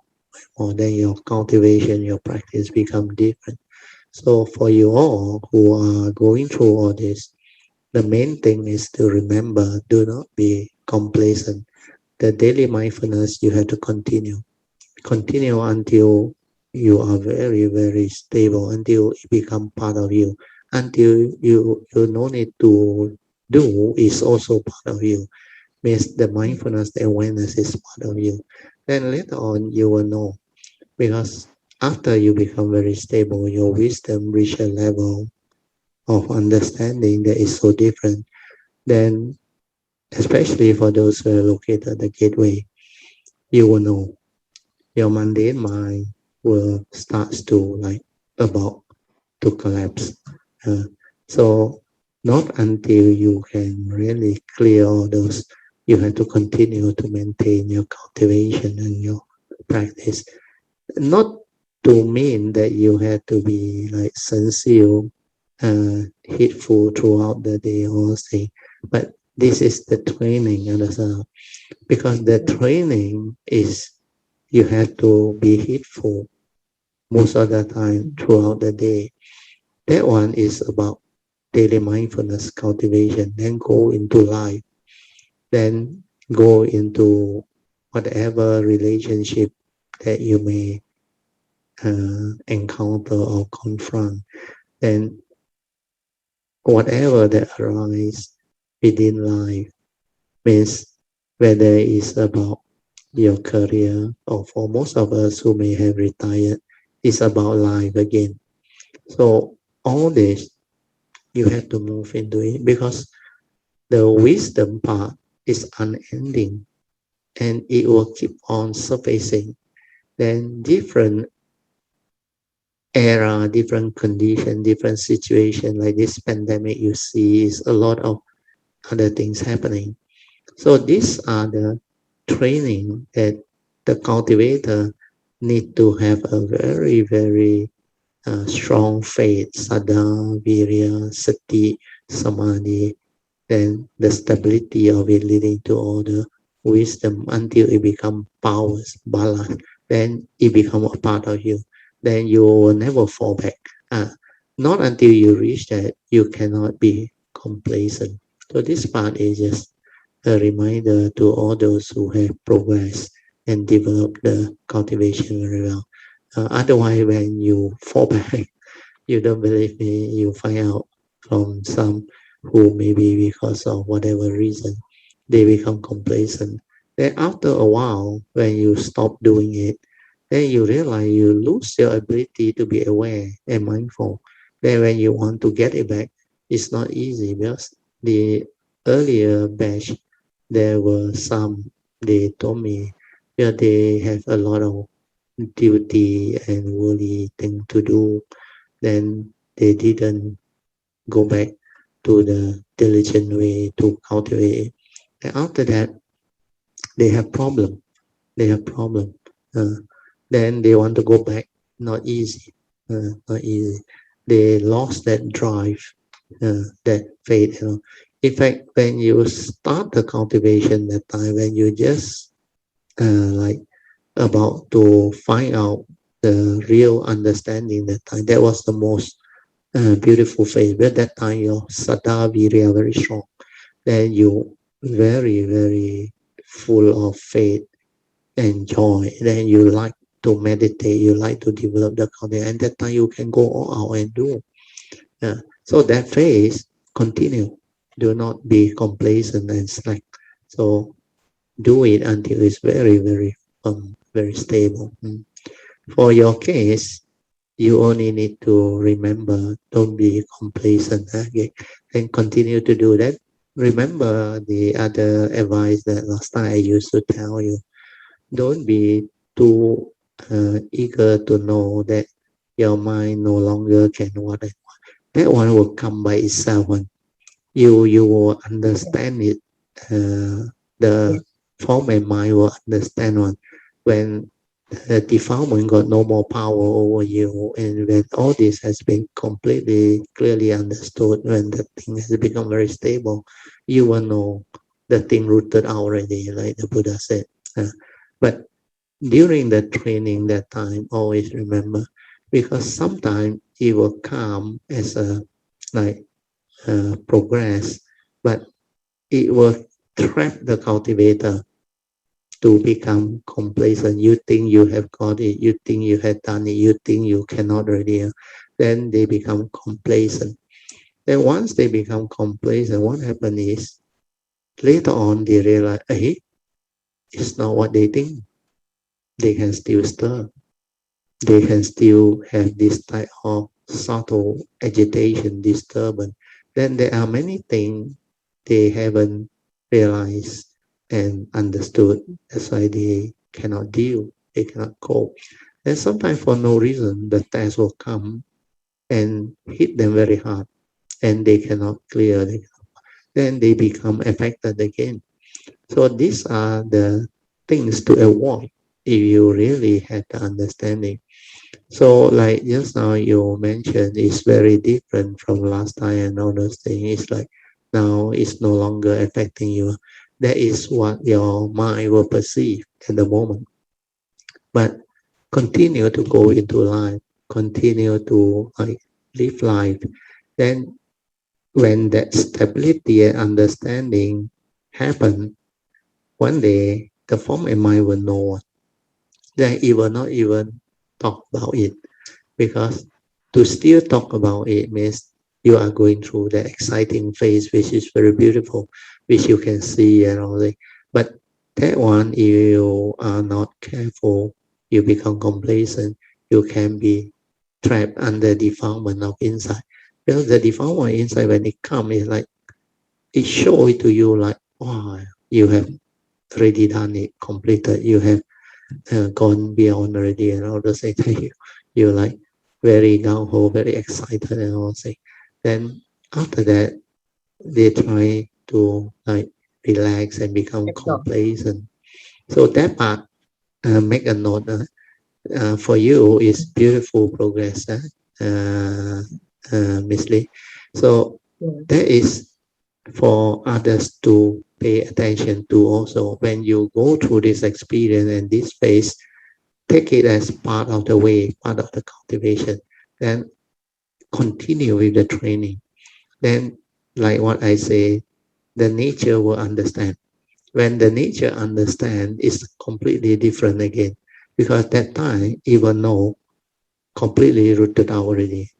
More. Then your cultivation, your practice become different. So for you all who are going through all this, the main thing is to remember, do not be complacent. The daily mindfulness you have to continue until you are very, very stable, until it become part of you, until you no need to do is also part of you. Means the mindfulness, the awareness is part of you. Then later on you will know, because after you become very stable, your wisdom reach a level of understanding that is so different. Then especially for those who are located at the gateway, you will know your mundane mind will start to like about to collapse. Uh, so not until you can really clear all those, you have to continue to maintain your cultivation and your practice. Not to mean that you have to be like sincere, hateful throughout the day or thing, but this is the training, understand? Because the training is you have to be hateful most of the time throughout the day. That one is about daily mindfulness cultivation. Then go into life. Then go into whatever relationship that you may encounter or confront. Then whatever that arises within life means whether it's about your career or for most of us who may have retired, it's about life again. So all this you have to move into it because the wisdom part is unending and it will keep on surfacing. Then different era, different condition, different situation like this pandemic you see is a lot of other things happening. So these are the training that the cultivator need to have a very, very strong faith, saddha, virya, sati, samadhi, then the stability of it leading to all the wisdom until it become powers, balance, then it become a part of you. Then you will never fall back. Not until you reach that, you cannot be complacent. So this part is just a reminder to all those who have progressed and developed the cultivation very well. Otherwise, when you fall back, you don't believe me, you find out from some who maybe because of whatever reason, they become complacent. Then after a while, when you stop doing it, then you realize you lose your ability to be aware and mindful. Then when you want to get it back, it's not easy because the earlier batch, there were some, they told me, yeah, they have a lot of duty and worry thing to do, then they didn't go back to the diligent way to cultivate it. And after that, they have problem. They have problem. Uh, then they want to go back. Not easy. Not easy. They lost that drive, that faith. In fact, when you start the cultivation that time, when you just like about to find out the real understanding that time. That was the most beautiful phase. At that time, your Saddha Virya very strong. Then you very, very full of faith and joy. Then you like to meditate, you like to develop the confidence. And that time you can go all out and do. So that phase continue. Do not be complacent and slack. So do it until it's very, very very stable. For your case, you only need to remember, don't be complacent, okay? And continue to do that. Remember the other advice that last time I used to tell you. Don't be too eager to know that your mind no longer can what. That one will come by itself. You will understand it. The form and mind will understand one when the defilement got no more power over you, and when all this has been completely clearly understood, when the thing has become very stable, you will know the thing rooted out already, like the Buddha said. But during the training, that time, always remember, because sometimes it will come as a like progress, but it will trap the cultivator to become complacent. You think you have got it, you think you have done it, you think you cannot already. Then they become complacent. Then once they become complacent, what happens is later on they realize, hey, it's not what they think. They can still stir. They can still have this type of subtle agitation, disturbance. Then there are many things they haven't realized and understood. That's why they cannot deal, they cannot cope. And sometimes for no reason, the test will come and hit them very hard, and they cannot clear. Then they become affected again. So these are the things to avoid if you really have the understanding. So like just now you mentioned, it's very different from last time and all those things. It's like now it's no longer affecting you. That is what your mind will perceive at the moment. But continue to go into life, continue to like live life. Then when that stability and understanding happen, one day the form and mind will know. Then it will not even talk about it, because to still talk about it means you are going through the exciting phase, which is very beautiful, which you can see and all that. But that one, if you are not careful, you become complacent, you can be trapped under defilement of insight. Because the defilement inside, when it comes, is like it shows it to you like, wow, you have already done it, completed, you have gone beyond already, and all those things. You like very gung ho, very excited, and all things. Then after that, they try to like relax and become complacent. So that part, make a note. For you is beautiful progress, Miss Lee. So that is for others to pay attention to also. When you go through this experience and this phase, take it as part of the way, part of the cultivation. Then continue with the training. Then, like what I say, the nature will understand. When the nature understand, it's completely different again. Because that time, even know completely rooted out already.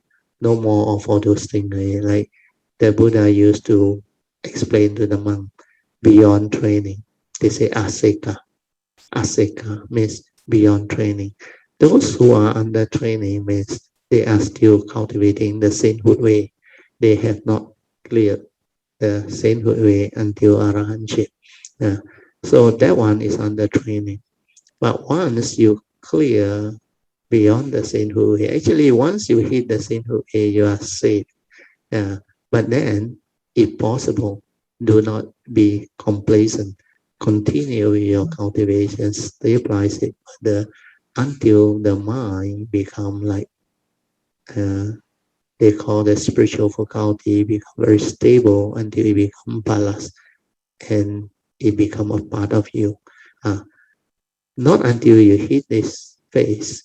No more of all those things. Like the Buddha used to explain to the monk beyond training. They say aseka. Aseka means beyond training. Those who are under training means they are still cultivating the sainthood way. They have not cleared the sainthood way until arahantship. So that one is under training. But once you clear beyond the sainthood way, actually once you hit the sainthood way, you are safe. But then, if possible, do not be complacent. Continue your cultivation, stabilize it until the mind become like they call the spiritual faculty become very stable until it become ballast and it become a part of you. Not until you hit this phase.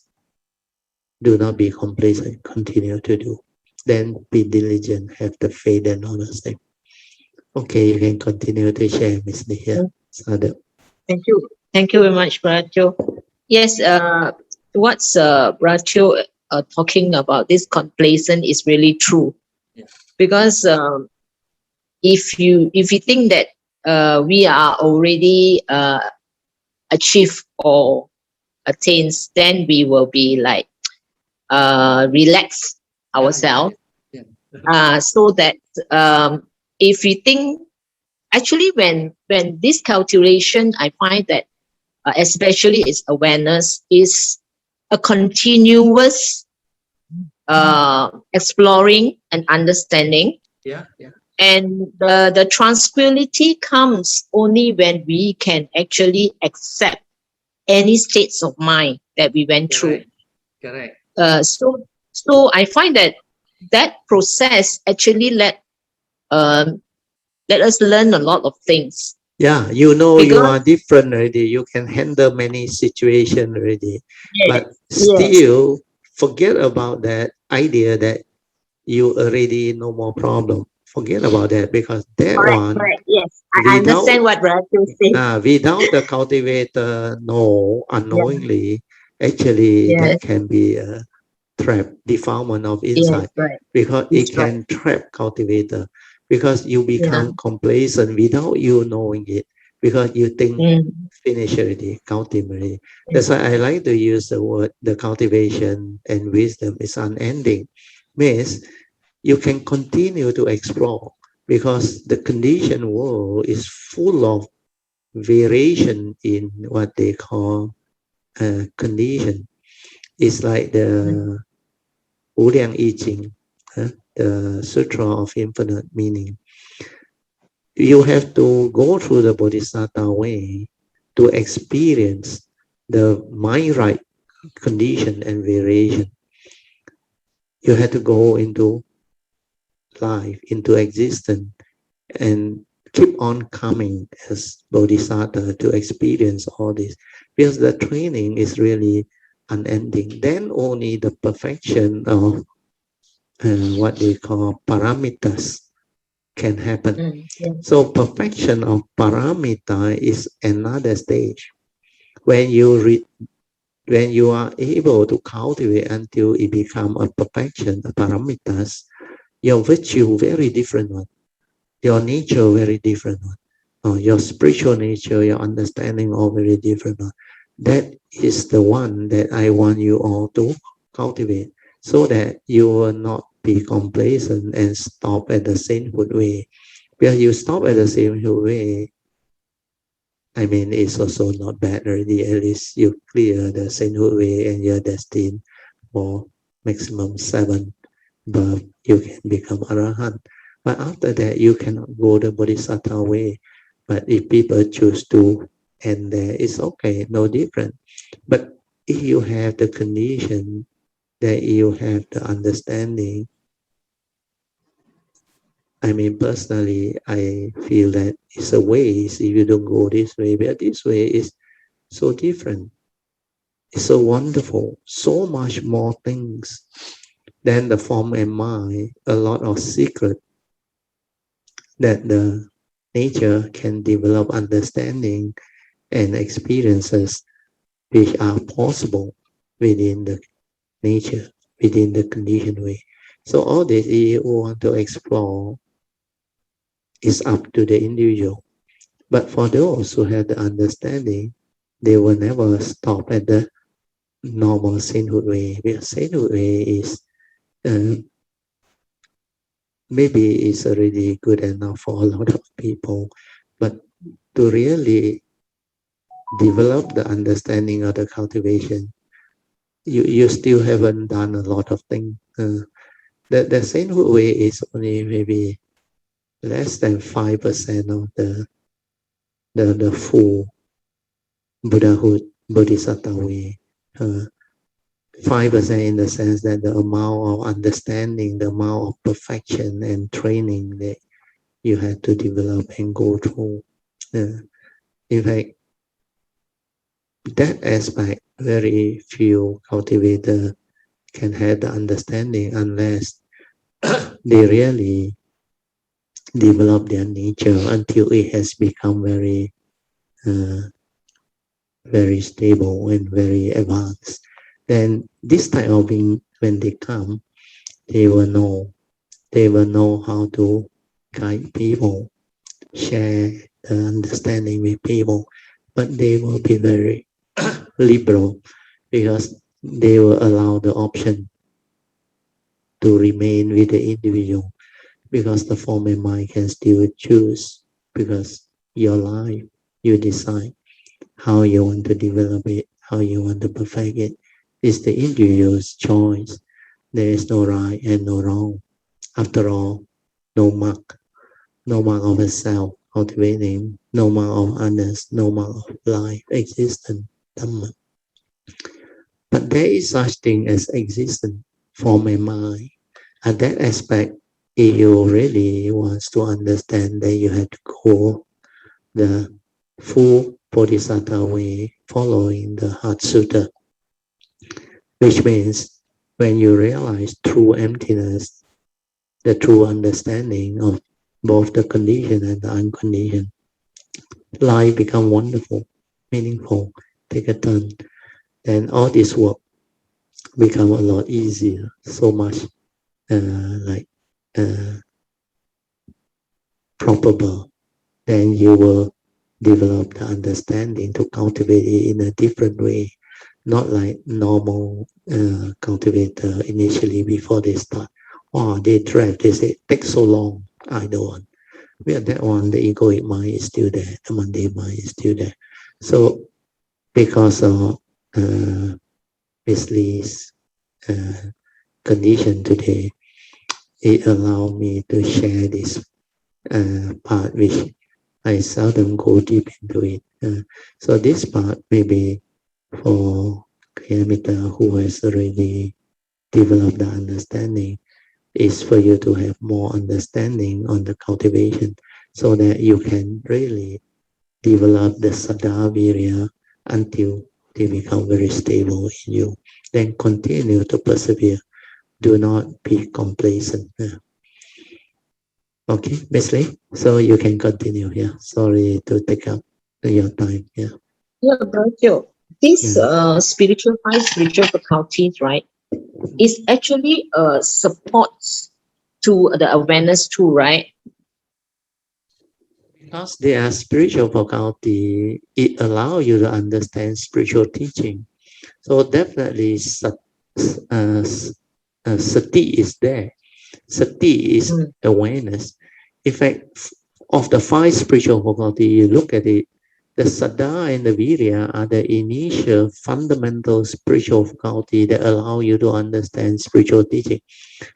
Do not be complacent. Continue to do. Then be diligent. Have the faith and honesty. Okay, you can continue to share, Miss Nia. Sadhu. Thank you. Thank you very much, Bracho. Yes, what's Bracho talking about, this complacent is really true. Yeah. Because if you think that we are already achieved or attains, then we will be like relax ourselves. So that if we think, actually when this calculation, I find that especially its awareness is a continuous exploring and understanding. Yeah, yeah. And the tranquility comes only when we can actually accept any states of mind that we went through. Correct. So I find that that process actually let us learn a lot of things. Yeah, you know you Because are different already. You can handle many situations already. But yes, still forget about that idea that you already no more problem. Forget about that because that one correct. Yes, I without understand what Ratu said. without the cultivator know Yeah, unknowingly, actually that yes, can be a trap, defilement of yes, insight, right. because it It's right. can trap cultivator because you Yeah. become complacent without you knowing it because you think Mm, finish already, ultimately. mm, That's why I like to use the word the cultivation and wisdom is unending. Means you can continue to explore because the conditioned world is full of variation in what they call condition. It's like mm, the Wu Liang I Ching, the Sutra of Infinite Meaning. You have to go through the Bodhisattva way to experience the mind right condition and variation. You have to go into life, into existence, and keep on coming as Bodhisattva to experience all this. Because the training is really unending. Then only the perfection of what they call paramitas can happen. yeah. So perfection of paramita is another stage. When you when you are able to cultivate until it become a perfection, a paramitas, your virtue very different one, your nature very different one, your spiritual nature, your understanding all very different one. That is the one that I want you all to cultivate, so that you will not be complacent and stop at the sainthood way. Because you stop at the sainthood way, I mean, it's also not bad already. At least you clear the sainthood way and you're destined for maximum 7 birth. You can become arahant. But after that, you cannot go the bodhisattva way. But if people choose to end there, it's okay, no different. But if you have the condition, that you have the understanding, I mean, personally, I feel that it's a waste if you don't go this way. But this way is so different. It's so wonderful. So much more things than the form and mind. A lot of secret that the nature can develop understanding and experiences which are possible within the nature, within the conditioned way. So all this you want to explore is up to the individual. But for those who have the understanding, they will never stop at the normal sainthood way. Because sainthood way is uh, maybe it's already good enough for a lot of people, but to really develop the understanding of the cultivation, you still haven't done a lot of things. The sainthood way is only maybe less than 5% of the full Buddhahood, Bodhisattva way. 5% in the sense that the amount of understanding, the amount of perfection and training that you have to develop and go through. In fact, that aspect, very few cultivators can have the understanding unless they really develop their nature until it has become uh, very stable and very advanced. Then this type of being, when they come, they will know. They will know how to guide people, share the understanding with people, but they will be very liberal because they will allow the option to remain with the individual because the form and mind can still choose because your life, you decide how you want to develop it, how you want to perfect it. It's the individual's choice. There is no right and no wrong. After all, no mark, no mark of a self cultivating, no mark of others, no mark of life, existence, Dhamma. But there is such thing as existence, form and mind. At that aspect, if you really want to understand, then you have to go the full Bodhisattva way, following the Heart Sutra, which means when you realize true emptiness, the true understanding of both the conditioned and the unconditioned, life become wonderful, meaningful, take a turn. Then all this work become a lot easier, so much like uh, probable. Then you will develop the understanding to cultivate it in a different way, not like normal cultivator initially before they start. Oh, they drive, they say, take so long. I don't want. Well, that one, the egoic mind is still there, the mundane mind is still there. So because of Wesley's uh, condition today, it allowed me to share this part which I seldom go deep into it. So this part maybe for Kayamita who has already developed the understanding is for you to have more understanding on the cultivation so that you can really develop the Saddha Virya until they become very stable in you. Then continue to persevere. Do not be complacent. Okay, Miss Lee, so you can continue. Yeah, sorry to take up your time. Yeah, Yeah, Virgil. This yeah. spiritual five spiritual faculties, right, is actually supports to the awareness too, right? Because they are spiritual faculty, it allows you to understand spiritual teaching. So definitely, sati is there. Sati is Mm. awareness. In fact, of the five spiritual faculty, you look at it, the Saddha and the Virya are the initial fundamental spiritual faculty that allow you to understand spiritual teaching.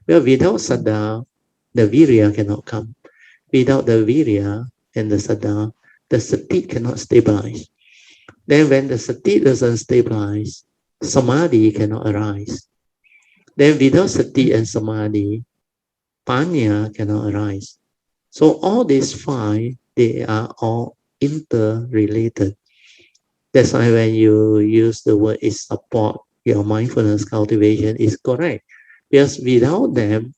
Well, without Saddha, the Virya cannot come. Without the Virya and the Saddha, the Sati cannot stabilize. Then when the Sati doesn't stabilize, Samadhi cannot arise. Then without Sati and Samadhi, Panya cannot arise. So all these five, they are all interrelated. That's why when you use the word is support your mindfulness cultivation is correct. Because without them,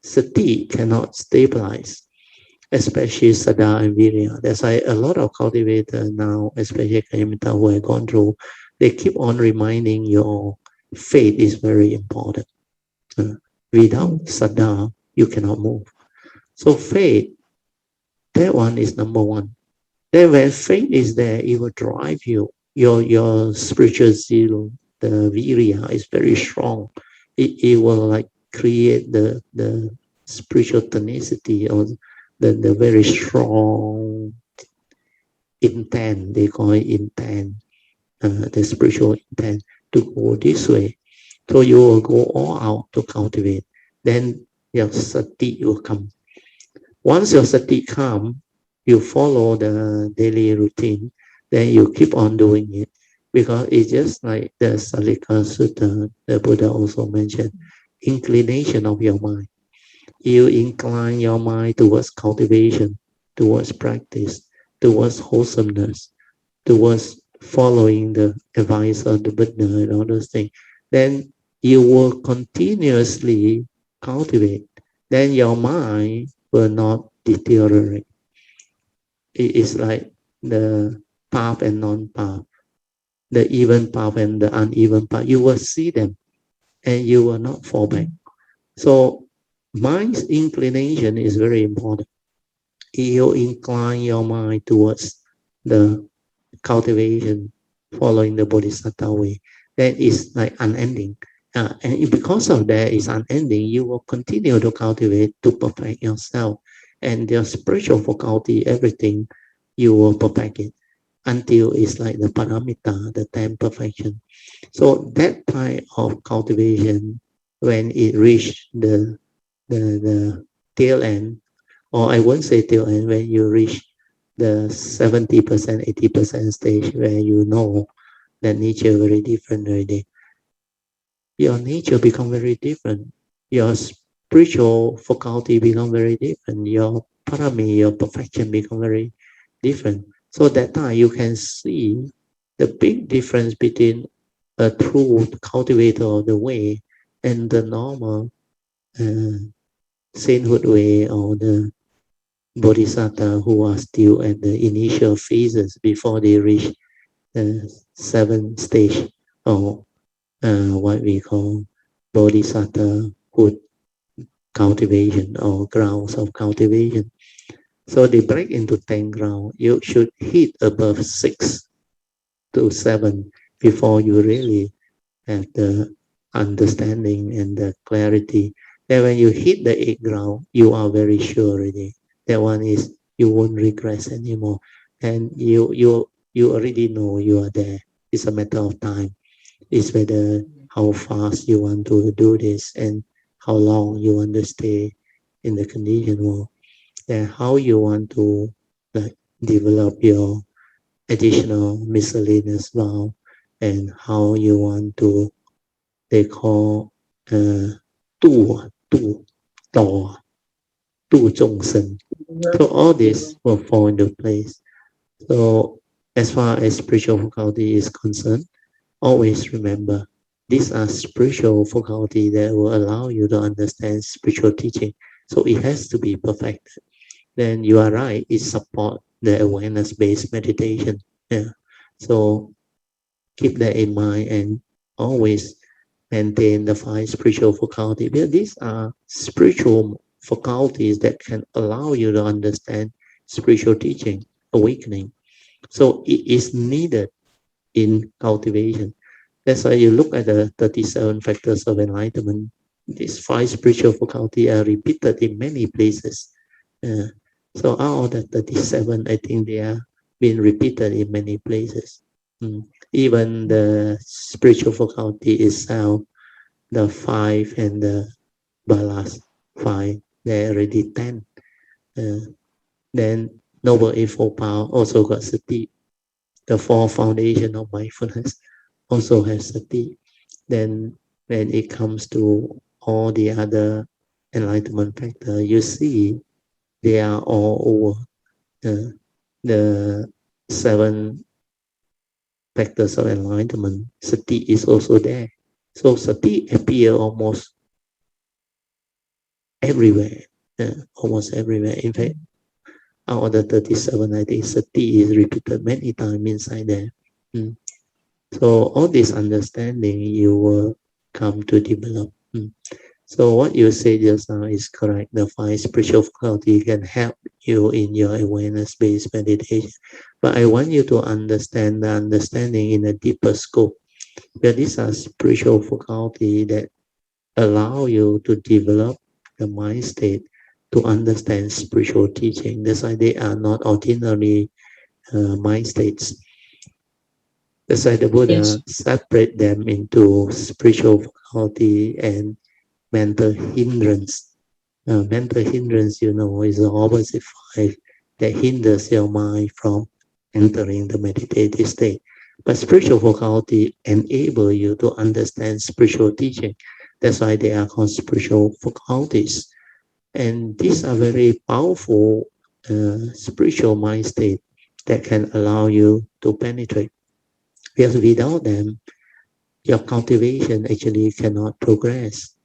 sati cannot stabilize, especially Sada and Virya. That's why a lot of cultivators now, especially Kayamita who have gone through, they keep on reminding your faith is very important. Without Sada, you cannot move. So faith, that one is number one. Then when faith is there, it will drive you. Your spiritual zeal, the virya is very strong. It will like create the spiritual tenacity or the very strong intent. They call it intent, the spiritual intent to go this way. So you will go all out to cultivate. Then your sati will come. Once your sati come, you follow the daily routine, then you keep on doing it because it's just like the Salika Sutta, the Buddha also mentioned, inclination of your mind. You incline your mind towards cultivation, towards practice, towards wholesomeness, towards following the advice of the Buddha and all those things, then you will continuously cultivate. Then your mind will not deteriorate. It is like the path and non-path, the even path and the uneven path. You will see them and you will not fall back. So mind's inclination is very important. You incline your mind towards the cultivation following the bodhisattva way. That is like unending. And because of that is unending, you will continue to cultivate to perfect yourself. And your spiritual faculty, everything, you will perfect it until it's like the paramita, the 10 perfection. So that type of cultivation, when it reach the tail end, or I won't say tail end, when you reach the 70%, 80% stage where you know that nature very different already. Your nature become very different. Your spiritual faculty become very different. Your parami, your perfection become very different. So that time you can see the big difference between a true cultivator of the way and the normal uh, sainthood way or the bodhisattva who are still at the initial phases before they reach the seventh stage or what we call bodhisattvahood cultivation or grounds of cultivation. So they break into 10 grounds. You should hit above 6 to 7 before you really have the understanding and the clarity. Then when you hit the 8th ground, you are very sure already. That one is you won't regress anymore. And you already know you are there. It's a matter of time. It's whether how fast you want to do this and how long you want to stay in the condition world. And how you want to like develop your additional miscellaneous vow and how you want to they call 度众生. So all this will fall into place. So as far as spiritual faculty is concerned, always remember these are spiritual faculty that will allow you to understand spiritual teaching. So it has to be perfected. Then you are right, it support the awareness-based meditation. Yeah. So keep that in mind and always maintain the 5 spiritual faculties. Because these are spiritual faculties that can allow you to understand spiritual teaching, awakening. So it is needed in cultivation. That's why you look at the 37 factors of enlightenment. These 5 spiritual faculties are repeated in many places. Uh, so out of the 37, I think they are being repeated in many places. Even the spiritual faculty itself, the 5 and the balas 5, they're already 10. Then Noble Eightfold Path also got sati. The 4 foundation of mindfulness also has sati. Then when it comes to all the other enlightenment factor, you see they are all over the 7 factors of enlightenment. Sati is also there. So sati appear almost everywhere. Almost everywhere. In fact, out of the 37, I think sati is repeated many times inside there. So all this understanding you will come to develop. So what you say just now is correct. The 5 spiritual faculty can help you in your awareness-based meditation. But I want you to understand the understanding in a deeper scope. Because these are spiritual faculty that allow you to develop the mind state to understand spiritual teaching. That's why they are not ordinary mind states. That's why the Buddha separate them into spiritual faculty and mental hindrance. Mental hindrance, you know, is the opposite 5 that hinders your mind from entering the meditative state. But spiritual faculty enable you to understand spiritual teaching. That's why they are called spiritual faculties. And these are very powerful spiritual mind state that can allow you to penetrate. because without them, your cultivation actually cannot progress.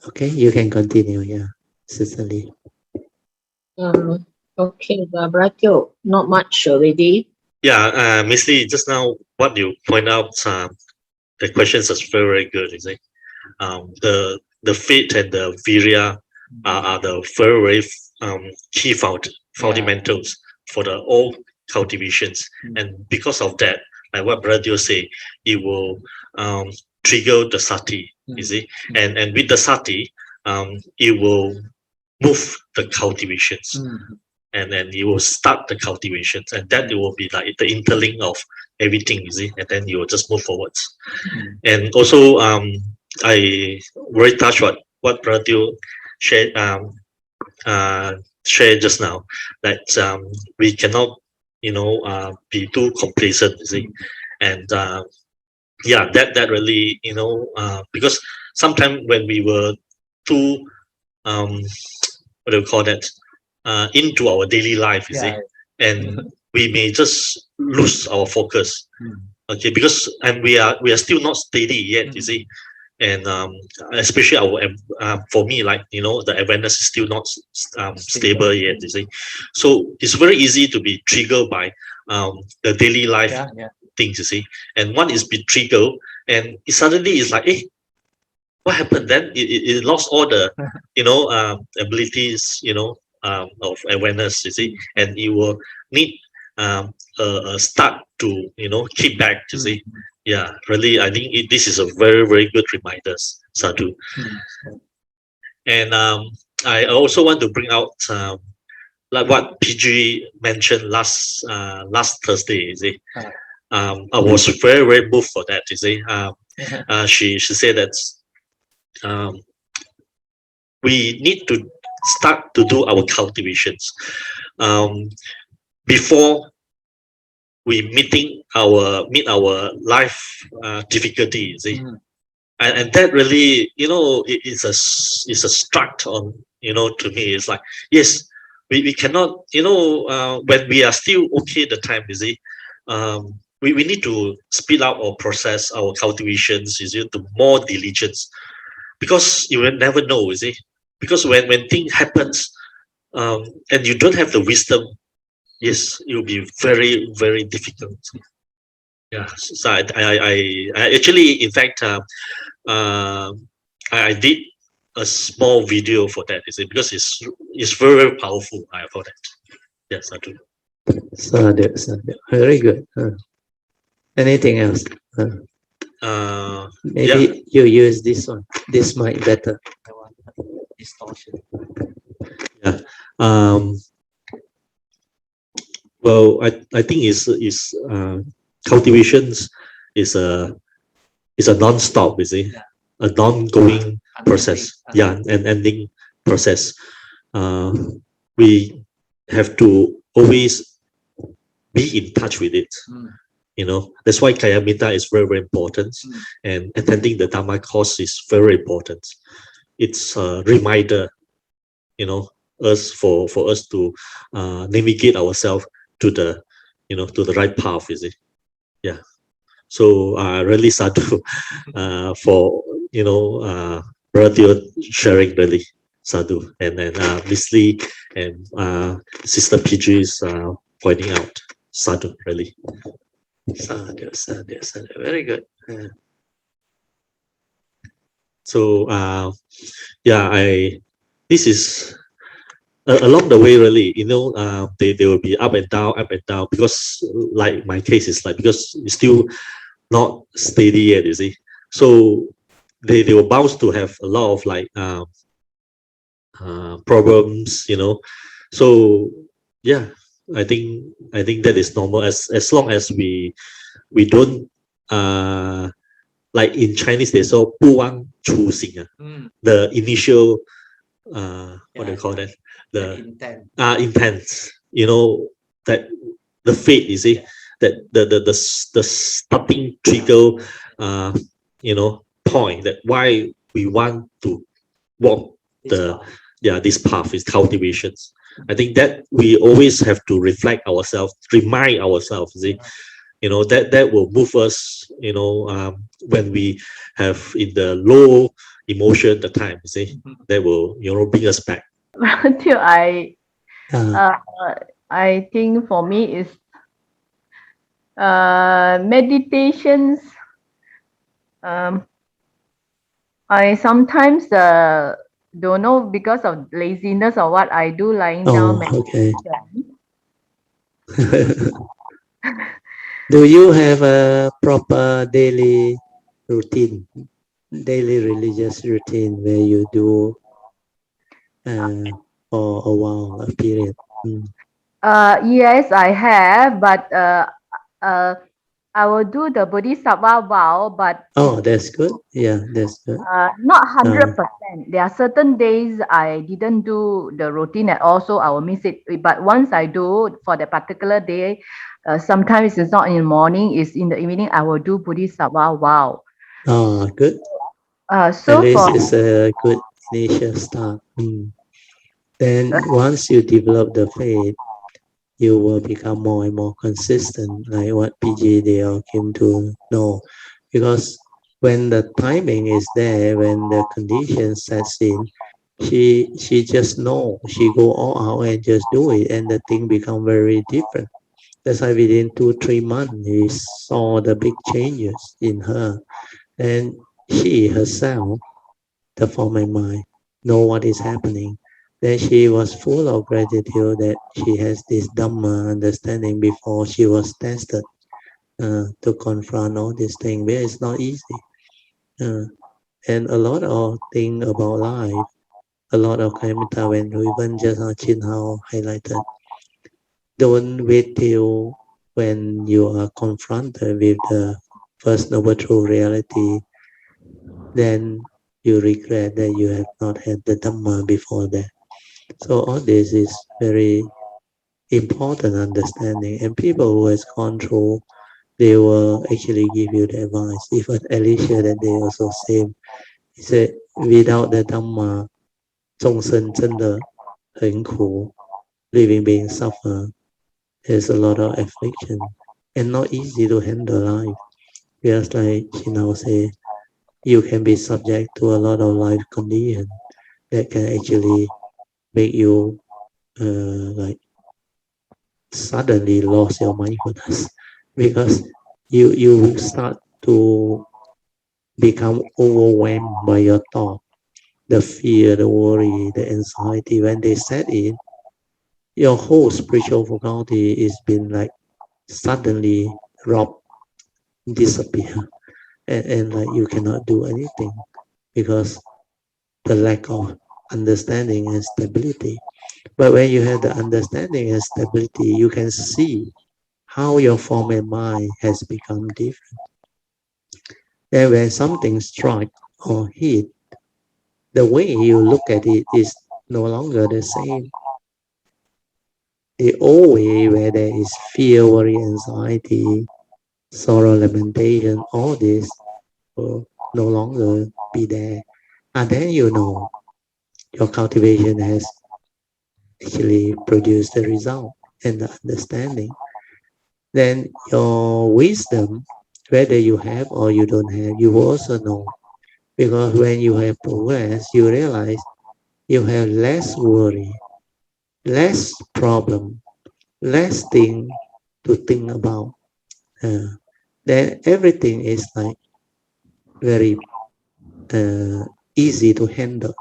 Okay, you can continue. Yeah, certainly. Okay, Bratio, not much already. Yeah, Miss Lee, just now what you point out, the questions is very, very good, you see. The faith and the virya are the very, very key fundamentals for the all cultivations. And because of that, like what Brother say, it will trigger the sati, you see. And with the sati, it will move the cultivations. And then you will start the cultivations, and that it will be like the interlink of everything, you see, and then you will just move forwards. And also, I very touched what Brother shared shared just now, that we cannot, be too complacent, you see, and yeah, that really, because sometimes when we were too what do you call that, into our daily life, you see, and we may just lose our focus. Okay, because and we are still not steady yet, you see, and especially for me, like, the awareness is still not stable yet, you see. So it's very easy to be triggered by the daily life things, you see. And one is be triggered, and it suddenly is like, what happened then? It lost all the abilities, of awareness, you see, and you will need a start to keep back, you see. Yeah, really, I think this is a very, very good reminder, Sadhu. And I also want to bring out like what PG mentioned last Thursday, you see. I was very, very moved for that, you see. She said that we need to start to do our cultivations before we meet our life difficulties, see. And that really, it's a struck on, to me. It's like, yes, we cannot, when we are still okay the time, you see, we need to speed up our process, our cultivations, you see, to more diligence, because you will never know, you see. Because when thing happens, and you don't have the wisdom, yes, it will be very, very difficult. Yeah, so I actually, in fact, I did a small video for that, is it, because it's very, very powerful. For that. Yes, I do. Sadhu. Very good. Anything else? Maybe you use this one. This might better. Distortion. Yeah. Well, I think is cultivations is a non-stop, you see, a non-going process. Yeah, an ending process. We have to always be in touch with it. That's why Kayamita is very, very important, and attending the Dharma course is very important. It's a reminder, for us to navigate ourselves to the, to the right path, is it? Yeah. So really sadhu for brother sharing, really sadhu, and then Miss Lee and Sister PG is pointing out sadhu, really. Sadhu. Very good. So this is along the way, really, they will be up and down, because like my case is like, because it's still not steady yet, you see. So they were bound to have a lot of like problems, So yeah, I think that is normal, as long as we don't like in Chinese they say 不忘初心, the initial what do you call that, the intent, that the fate, you see, that the starting trigger point, that why we want to walk this path is cultivations. I think that we always have to reflect ourselves, remind ourselves, see, that will move us, when we have in the low emotion the time, you see, that will, bring us back. Until Yeah. I think for me is meditations. Um, I sometimes don't know because of laziness or what I do lying down Oh, okay. meditation. Do you have a proper daily routine, daily religious routine where you do uh, for a while, a period? Mm. Yes, I have, but uh, I will do the Bodhisattva vow, but Oh, that's good. Yeah, that's good. not Uh, 100%. There are certain days I didn't do the routine at all, so I will miss it. But once I do for the particular day, sometimes it's not in the morning, it's in the evening, I will do Bodhisattva vow. good. At So least for it's a good initial start. Mm. Then once you develop the faith, you will become more and more consistent, like what PG they all came to know. Because when the timing is there, when the condition sets in, she just know. She go all out and just do it, and the thing become very different. That's why within 2-3 months, we saw the big changes in her, and she herself, the form and mind, know what is happening. Then she was full of gratitude that she has this Dhamma understanding before she was tested to confront all these things. But it's not easy. Uh, and a lot of things about life, a lot of Kayamita, when even just Chin Hao highlighted, don't wait till when you are confronted with the first noble true reality, then you regret that you have not had the Dhamma before that. So all this is very important understanding, and people who has gone through, they will actually give you the advice. Even Alicia that day also same. He said without the Dhamma, 众生真的很苦, living beings suffer. There's a lot of affliction and not easy to handle life. Just like she now say, you can be subject to a lot of life condition that can actually make you like suddenly lost your mindfulness because you start to become overwhelmed by your thought, the fear, the worry, the anxiety. When they set in, your whole spiritual faculty is been like suddenly robbed, disappear, and like you cannot do anything because the lack of understanding and stability. But when you have the understanding and stability, you can see how your form and mind has become different. And when something strikes or hit, the way you look at it is no longer the same. The old way where there is fear, worry, anxiety, sorrow, lamentation, all this will no longer be there. And then you know your cultivation has actually produced the result and the understanding. Then your wisdom, whether you have or you don't have, you will also know. Because when you have progress, you realize you have less worry, less problem, less thing to think about. Uh, then everything is like very easy to handle,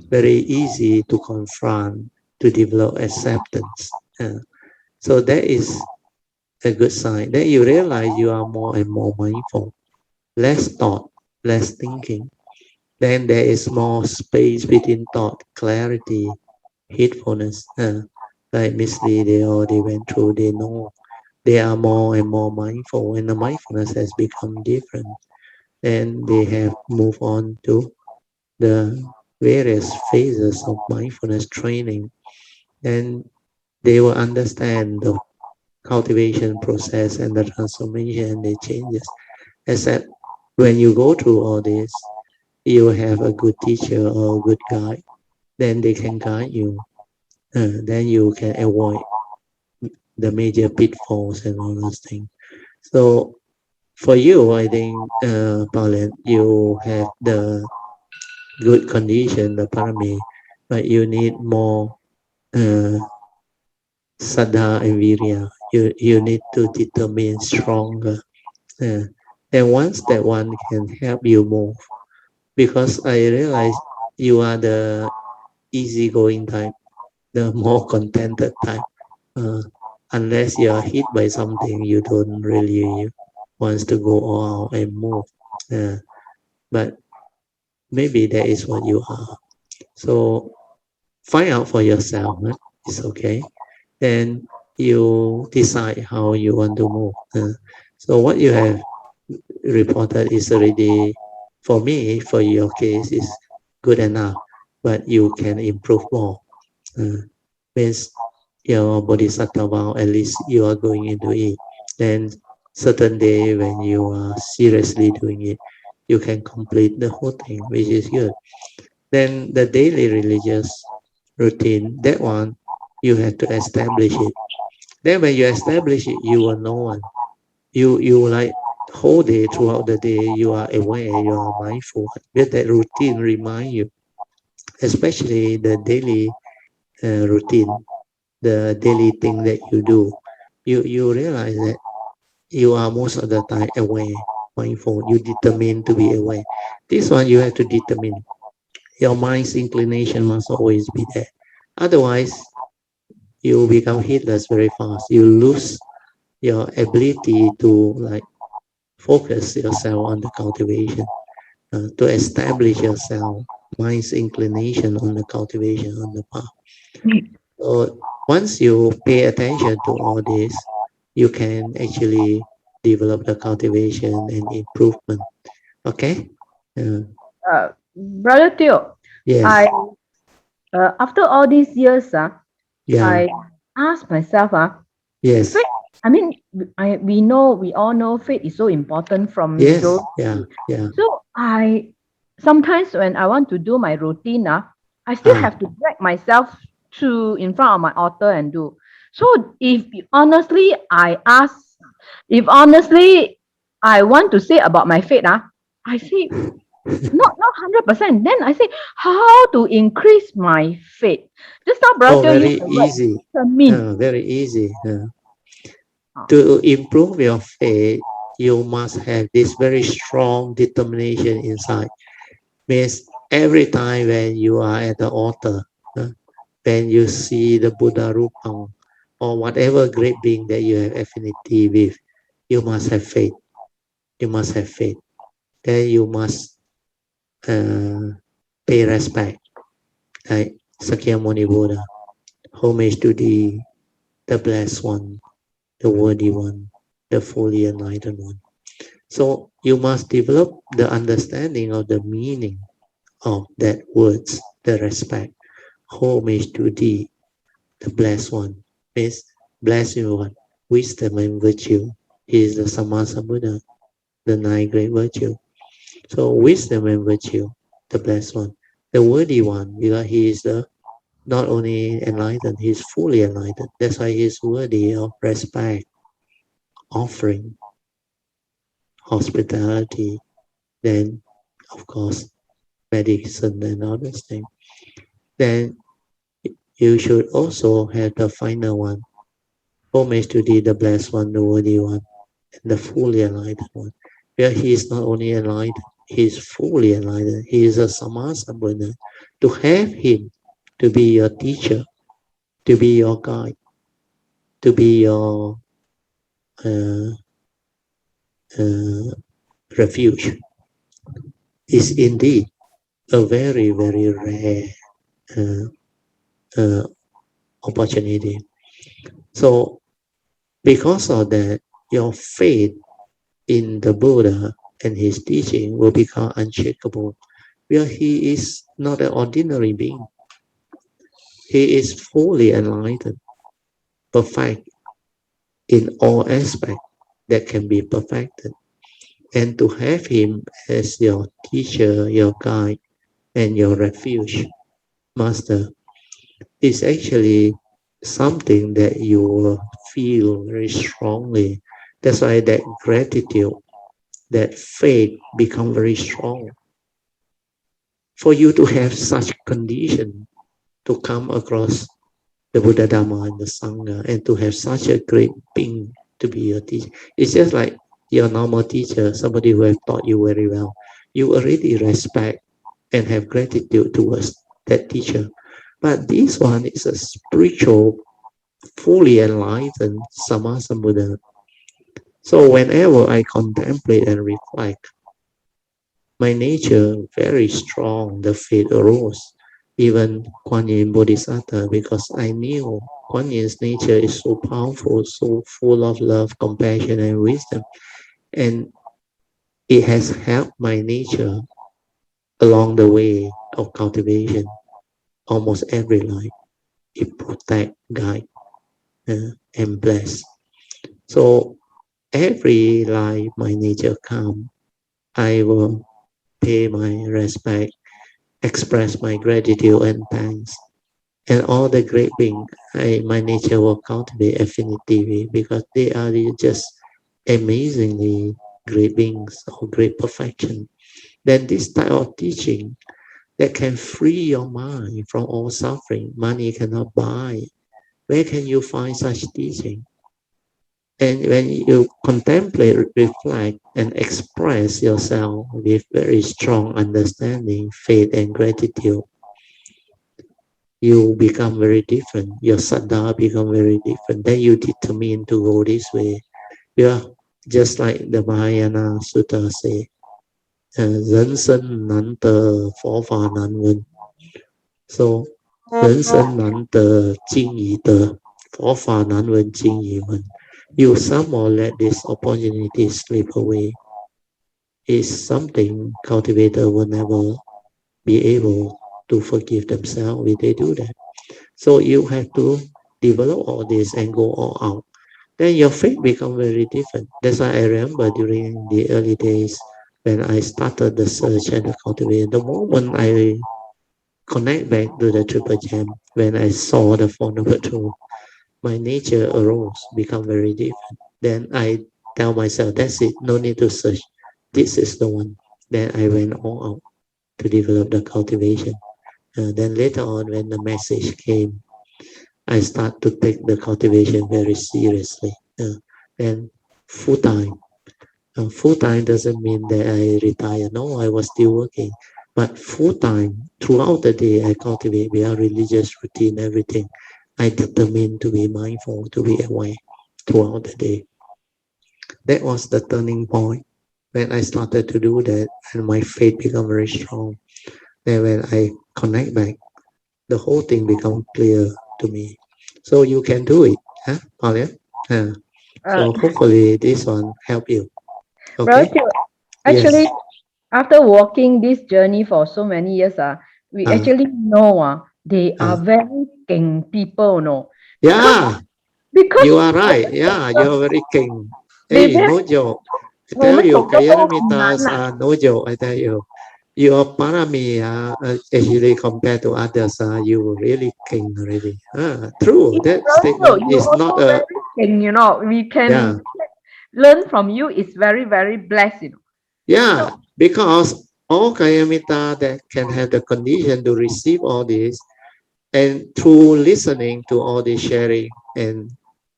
very easy to confront, to develop acceptance. So that is a good sign. Then you realize you are more and more mindful, less thought, less thinking. Then there is more space between thought, clarity, heedfulness. Like Miss Lee, they already went through, they know they are more and more mindful, and the mindfulness has become different. And they have moved on to the various phases of mindfulness training, and they will understand the cultivation process and the transformation and the changes. Except when you go through all this, you have a good teacher or a good guide, then they can guide you. Then you can avoid the major pitfalls and all those things. So for you, I think, Pauline, you have the good condition, the parami, but you need more uh, Saddha and Virya. You need to determine stronger. Uh, and once that one can help you move, because I realize you are the easygoing type, the more contented type. Uh, unless you are hit by something, you don't really wants to go all out and move. Uh, but maybe that is what you are. So find out for yourself. Right? It's okay. Then you decide how you want to move. So what you have reported is already, for me, for your case, is good enough, but you can improve more. Means your bodhisattva vow, at least you are going into it. Then certain day when you are seriously doing it, you can complete the whole thing, which is good. Then the daily religious routine, that one, you have to establish it. Then when you establish it, you will know one. You like whole day, throughout the day, you are aware, you are mindful. Let that routine remind you, especially the daily routine, the daily thing that you do. You realize that you are most of the time aware, mindful. You determine to be aware. This one you have to determine. Your mind's inclination must always be there. Otherwise, you become heedless very fast. You lose your ability to like focus yourself on the cultivation, to establish yourself, mind's inclination on the cultivation on the path. So once you pay attention to all this, you can actually develop the cultivation and improvement. Okay? Uh, Brother Teo, yes. I after all these years, Yeah. I asked myself, Yes. faith. I mean, we all know faith is so important from those. Yes. Yeah. Yeah. So I sometimes when I want to do my routine, I still Ah. have to drag myself to in front of my altar and do. So if honestly I ask, if honestly I want to say about my faith, I say not 100%. Then I say how to increase my faith. Just now, Oh, brother, use very the word easy. determine. Very easy. Ah, To improve your faith, you must have this very strong determination inside. Means every time when you are at the altar, when you see the Buddha Rupam or whatever great being that you have affinity with, you must have faith. You must have faith. Then you must uh, pay respect. Like Sakyamuni Buddha, homage to the blessed one, the worthy one, the fully enlightened one. So you must develop the understanding of the meaning of that words, the respect. Homage to thee, the blessed one. Means blessed one, wisdom and virtue. He is the Sammasambuddha, the nine great virtue. So wisdom and virtue, the blessed one. The worthy one, because he is the not only enlightened, he is fully enlightened. That's why he is worthy of respect, offering, hospitality, then of course medicine and other things. Then you should also have the final one. Homage to thee, the blessed one, the worthy one, and the fully enlightened one. Where he is not only enlightened, he is fully enlightened. He is a Sammasambuddha. To have him to be your teacher, to be your guide, to be your uh, uh, refuge is indeed a very, very rare uh, uh, opportunity. So, because of that, your faith in the Buddha and his teaching will become unshakable, where he is not an ordinary being. He is fully enlightened, perfect in all aspects that can be perfected. And to have him as your teacher, your guide, and your refuge, master, is actually something that you will feel very strongly That's why that gratitude, that faith become very strong. For you to have such condition to come across the Buddha Dharma and the Sangha and to have such a great being to be your teacher. It's just like your normal teacher, somebody who have taught you very well. You already respect and have gratitude towards that teacher. But this one is a spiritual, fully enlightened Sammasambuddha. So whenever I contemplate and reflect, my nature very strong, the faith arose. Even Kuan Yin Bodhisattva, because I knew Kuan Yin's nature is so powerful, so full of love, compassion, and wisdom. And it has helped my nature along the way of cultivation, almost every life. It protect, guide, and bless. So every life my nature come, I will pay my respect, express my gratitude and thanks. And all the great beings, my nature will cultivate affinity with because they are just amazingly great beings of great perfection. Then this type of teaching that can free your mind from all suffering, money cannot buy. Where can you find such teaching? And when you contemplate, reflect, and express yourself with very strong understanding, faith, and gratitude, you become very different. Your saddha become very different. Then you determine to go this way. Yeah, just like the Mahayana Sutra say, 人生难得，佛法难闻。So 人生难得今已得，佛法难闻今已闻。You somehow let this opportunity slip away. Is something cultivator will never be able to forgive themselves if they do that. So you have to develop all this and go all out. Then your faith become very different. That's why I remember during the early days when I started the search and the cultivation, the moment I connect back to the triple gem, when I saw the Four Noble Truths, my nature arose, become very different. Then I tell myself, that's it, no need to search. This is the one. Then I went all out to develop the cultivation. Then later on, when the message came, I start to take the cultivation very seriously. And full time. Full time doesn't mean that I retire. No, I was still working. But full time, throughout the day, I cultivate via religious routine, everything. I determined to be mindful, to be aware throughout the day. That was the turning point when I started to do that, and my faith became very strong. Then when I connect back, the whole thing become clear to me. So you can do it, huh, Palia? Uh, Uh, so hopefully this one help you. well, Okay? Yes. actually, after walking this journey for so many years, we Uh, actually know they are uh, very king people, no? Because yeah, because you are right. Yeah, you are very king. they Hey, very no joke. I tell you, 我们懂得都很难 Kayanamitas are no joke. I tell you, your parami actually compared to others, you really king already. True. It's That very good. statement You is not also a, very king, we yeah, can learn from you. It's very, very blessed. So, yeah, because all Kayamita that can have the condition to receive all this, and through listening to all this sharing and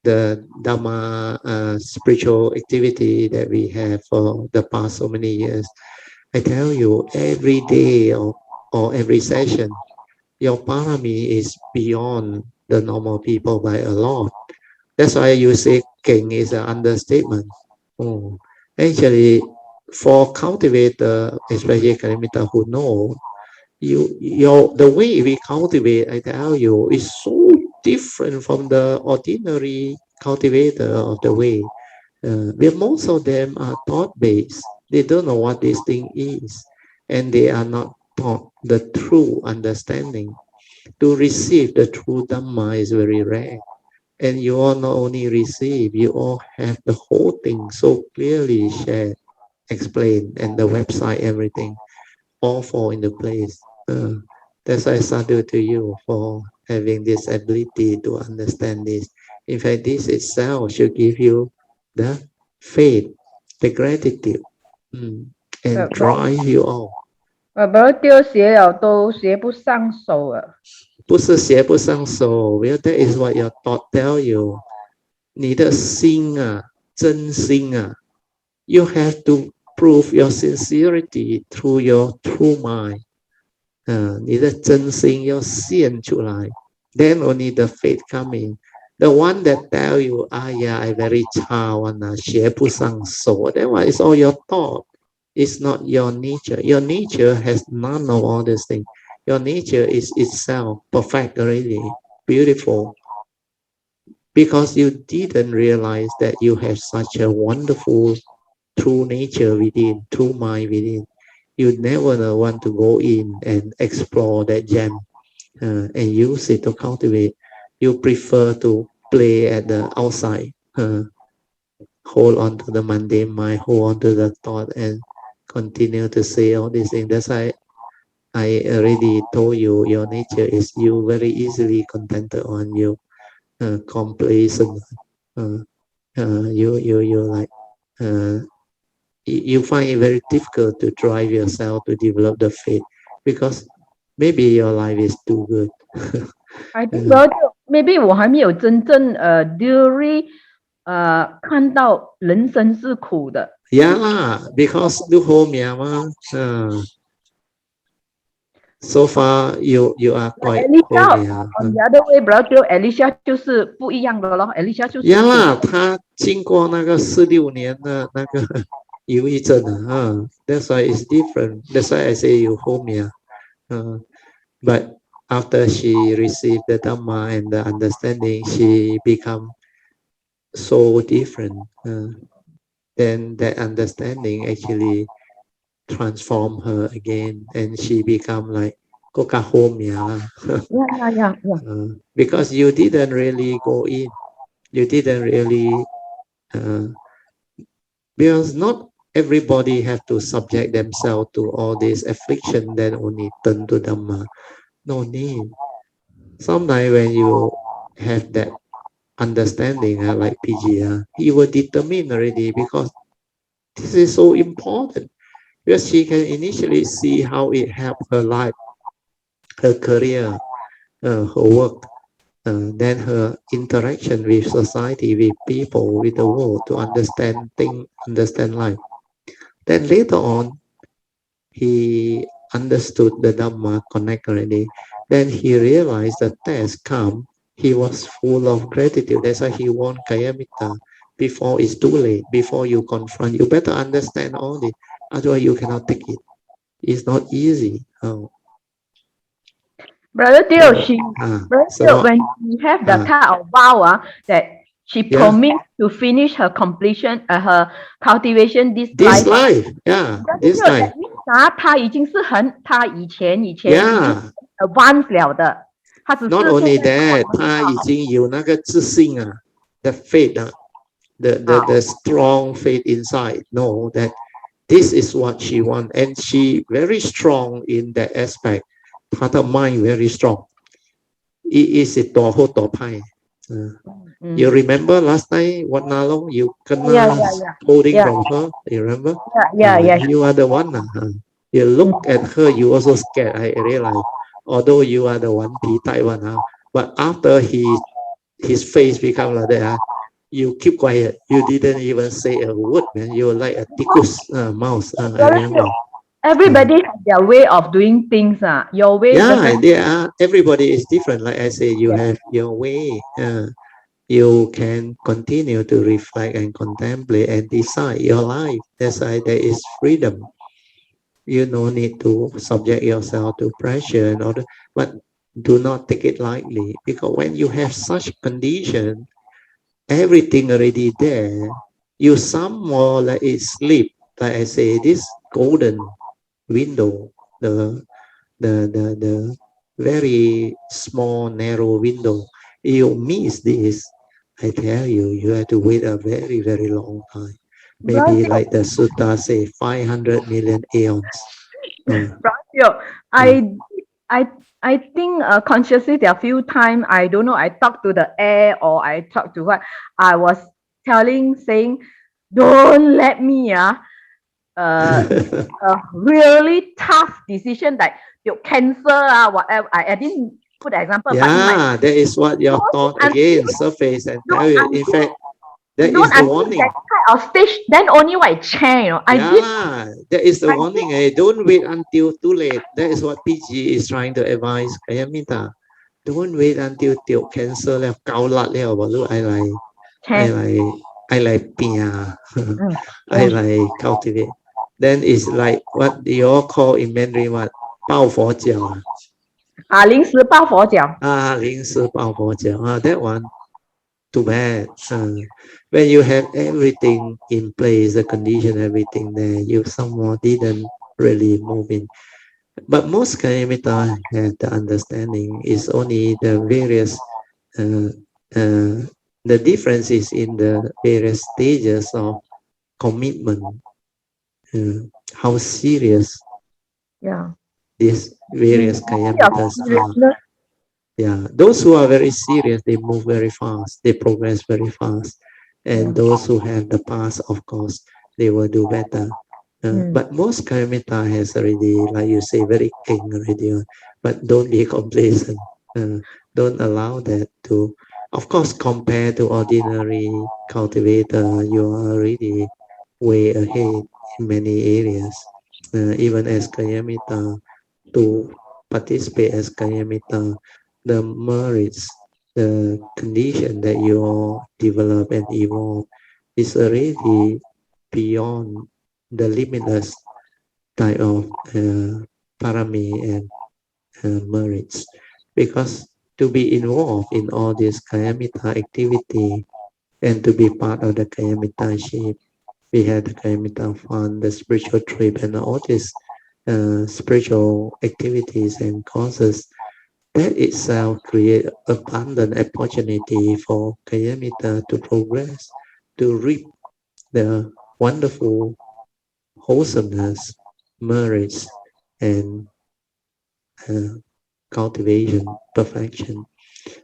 the Dhamma spiritual activity that we have for the past so many years, I tell you, every day or every session, your parami is beyond the normal people by a lot. That's why you say king is an understatement. Oh, actually, for cultivator, especially Kalimita who know, the way we cultivate, I tell you, is so different from the ordinary cultivator of the way. Where most of them are thought based. They don't know what this thing is, and they are not taught the true understanding. To receive the true Dhamma is very rare. And you all not only receive, you all have the whole thing so clearly shared, explained, and the website, everything, all fall into place. That's why I salute to you for having this ability to understand this. In fact, this itself should give you the faith, the gratitude, and drive you on. 不过丢鞋了都鞋不上手了。不是学不上手 well, that is what your thought tell you. 你的心啊，真心啊 you have to prove your sincerity through your true mind. 你的真心要现出来 then only the faith come in. The one that tell you, yeah, I very child one, 学不上手 that one is all your thought. It's not your nature. Your nature has none of all these things. Your nature is itself perfect already, beautiful. Because you didn't realize that you have such a wonderful true nature within, true mind within. You never want to go in and explore that gem and use it to cultivate. You prefer to play at the outside, hold on to the mundane mind, hold on to the thought, and continue to say all these things. That's why I already told you your nature is you very easily contented on you, complacent. You like you find it very difficult to drive yourself to develop the faith because maybe your life is too good. I think maybe 我还没有真正really 看到人生是苦的。Yeah lah, because du home ya ma. So far you are quite home ya. On the other way, brother Alicia 就是不一样的咯。Alicia 就是 Yeah啦，他经过那个16年的那个忧郁症啊，that's why it's different. That's why I say you home ya. But after she received the Dhamma and the understanding, she become so different. Then that understanding actually transform her again, and she become like kokahomya. Yeah. Because you didn't really go in, you didn't really, because not everybody have to subject themselves to all this affliction, then only turn to Dhamma. No need. Sometimes when you have that understanding, like PG, you will determine already because this is so important. Because she can initially see how it helped her life, her career, her work, then her interaction with society, with people, with the world to understand things, understand life. Then later on, he understood the Dhamma connect already. Then he realized the test come. He was full of gratitude. That's why he won Kayamita. Before it's too late, before you confront, you better understand all this. Otherwise, you cannot take it. It's not easy. Brother Teo, so, when she have the kind of vow that she promised to finish her completion, her cultivation this life. This life. 他已经是他以前已经 advanced 了的，他只是 Not only that， 他已经有那个自信啊 ，the faith 啊 ，the strong faith inside know that this is what she want, and she very strong in that aspect. 她的 mind very strong. It is 多好多派。You remember last time what Nalong you kena holding from her? You remember? Yeah. You are the one. You look at her, you also scared. I realize. Although you are the one P type one, but after his face become like that, you keep quiet. You didn't even say a word, man. You were like a tickus mouse. I remember. Everybody has their way of doing things. Your way. Everybody is different. Like I say, you have your way. You can continue to reflect and contemplate and decide your life. That's why there is freedom. You no need to subject yourself to pressure and order, but do not take it lightly, because when you have such condition, everything already there, you some more like it sleep. Like I say, this golden window, the very small narrow window, you miss this, I tell you, you have to wait a very, very long time. Maybe like the Sutta say 500 million aeons. I think consciously there are few times, I don't know, I talk to the air or I talk to what I was saying don't let me make a really tough decision like you cancel whatever. I didn't put an example, but in my Yeah, that is what your don't thought until again surface and tell don't you. In until fact, that don't is the until warning. that kind of stage, then only I change. I Yeah did lah, that is the I did warning. Don't wait until too late. That is what PG is trying to advise. Kaya minta, don't wait until tiok cancer แล้วเกาลัดแล้วบอกลูก I change. like I like pia I Oh, like cultivate. Then it's like what you all call in Mandarin what 抱佛脚临时抱佛脚。临时抱佛脚 that one too bad. When you have everything in place, the condition, everything there, you somehow didn't really move in. But most Kayamita have the understanding is only the various, uh, uh, the differences in the various stages of commitment, how serious Yeah. these various Degree of Kayamitas are. seriousness. Yeah, those who are very serious, they move very fast, they progress very fast. And Yeah. those who have the past, of course, they will do better. Mm. But most Karamita has already, like you say, very king already. But don't be complacent. Don't allow that to, of course, compared to ordinary cultivator, you are already way ahead in many areas. Even as Kayamita, to participate as Kayamita, the merits, the condition that you develop and evolve is already beyond the limitless type of parami and merits. Because to be involved in all this Kayamita activity and to be part of the Kayamita ship, we had the Kayamita fund, the spiritual trip, and all these spiritual activities and causes. That itself create abundant opportunity for Kayamita to progress, to reap the wonderful wholesomeness, merits, and uh, cultivation, perfection.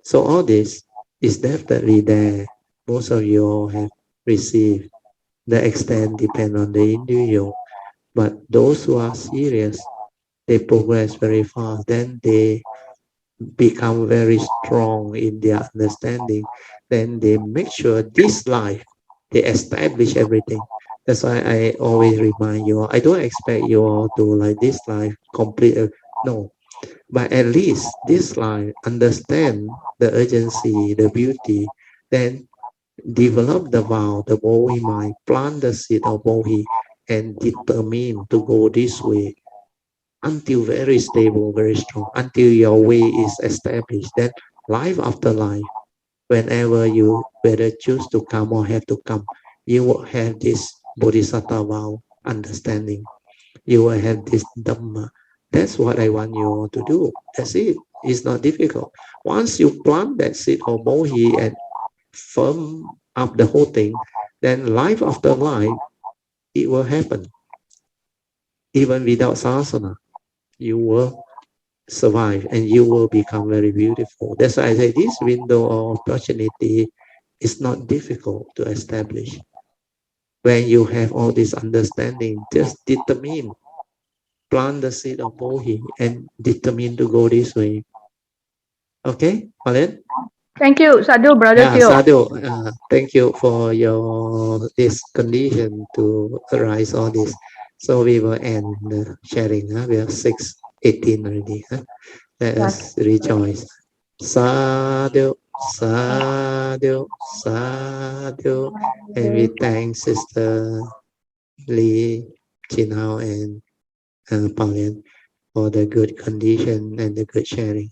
So all this is definitely there. Most of you all have received. The extent depend on the individual. But those who are serious, they progress very fast. Then they become very strong in their understanding. Then they make sure this life, they establish everything. That's why I always remind you all, I don't expect you all to like this life complete. No, but at least this life understand the urgency, the beauty, then develop the vow, the Bohi mind, plant the seed of Bohi, and determine to go this way until very stable, very strong, until your way is established. Then life after life, whenever you whether choose to come or have to come, you will have this Bodhisattva vow understanding. You will have this Dhamma. That's what I want you all to do. That's it. It's not difficult. Once you plant that seed of Mohi and firm up the whole thing, then life after life, it will happen. Even without sasana, you will survive and you will become very beautiful. That's why I say this window of opportunity is not difficult to establish. When you have all this understanding, just determine, plant the seed of Bohi and determine to go this way. Okay, Pauline? Thank you, Sadhu, Brother Yeah, Teo. Sadhu, thank you for your this condition to arise all this. So we will end the sharing. We are 6:18 already. Let us rejoice. Sadhu, sadhu, sadhu. And we thank Sister Lee, Chinao, and Pauline for the good condition and the good sharing.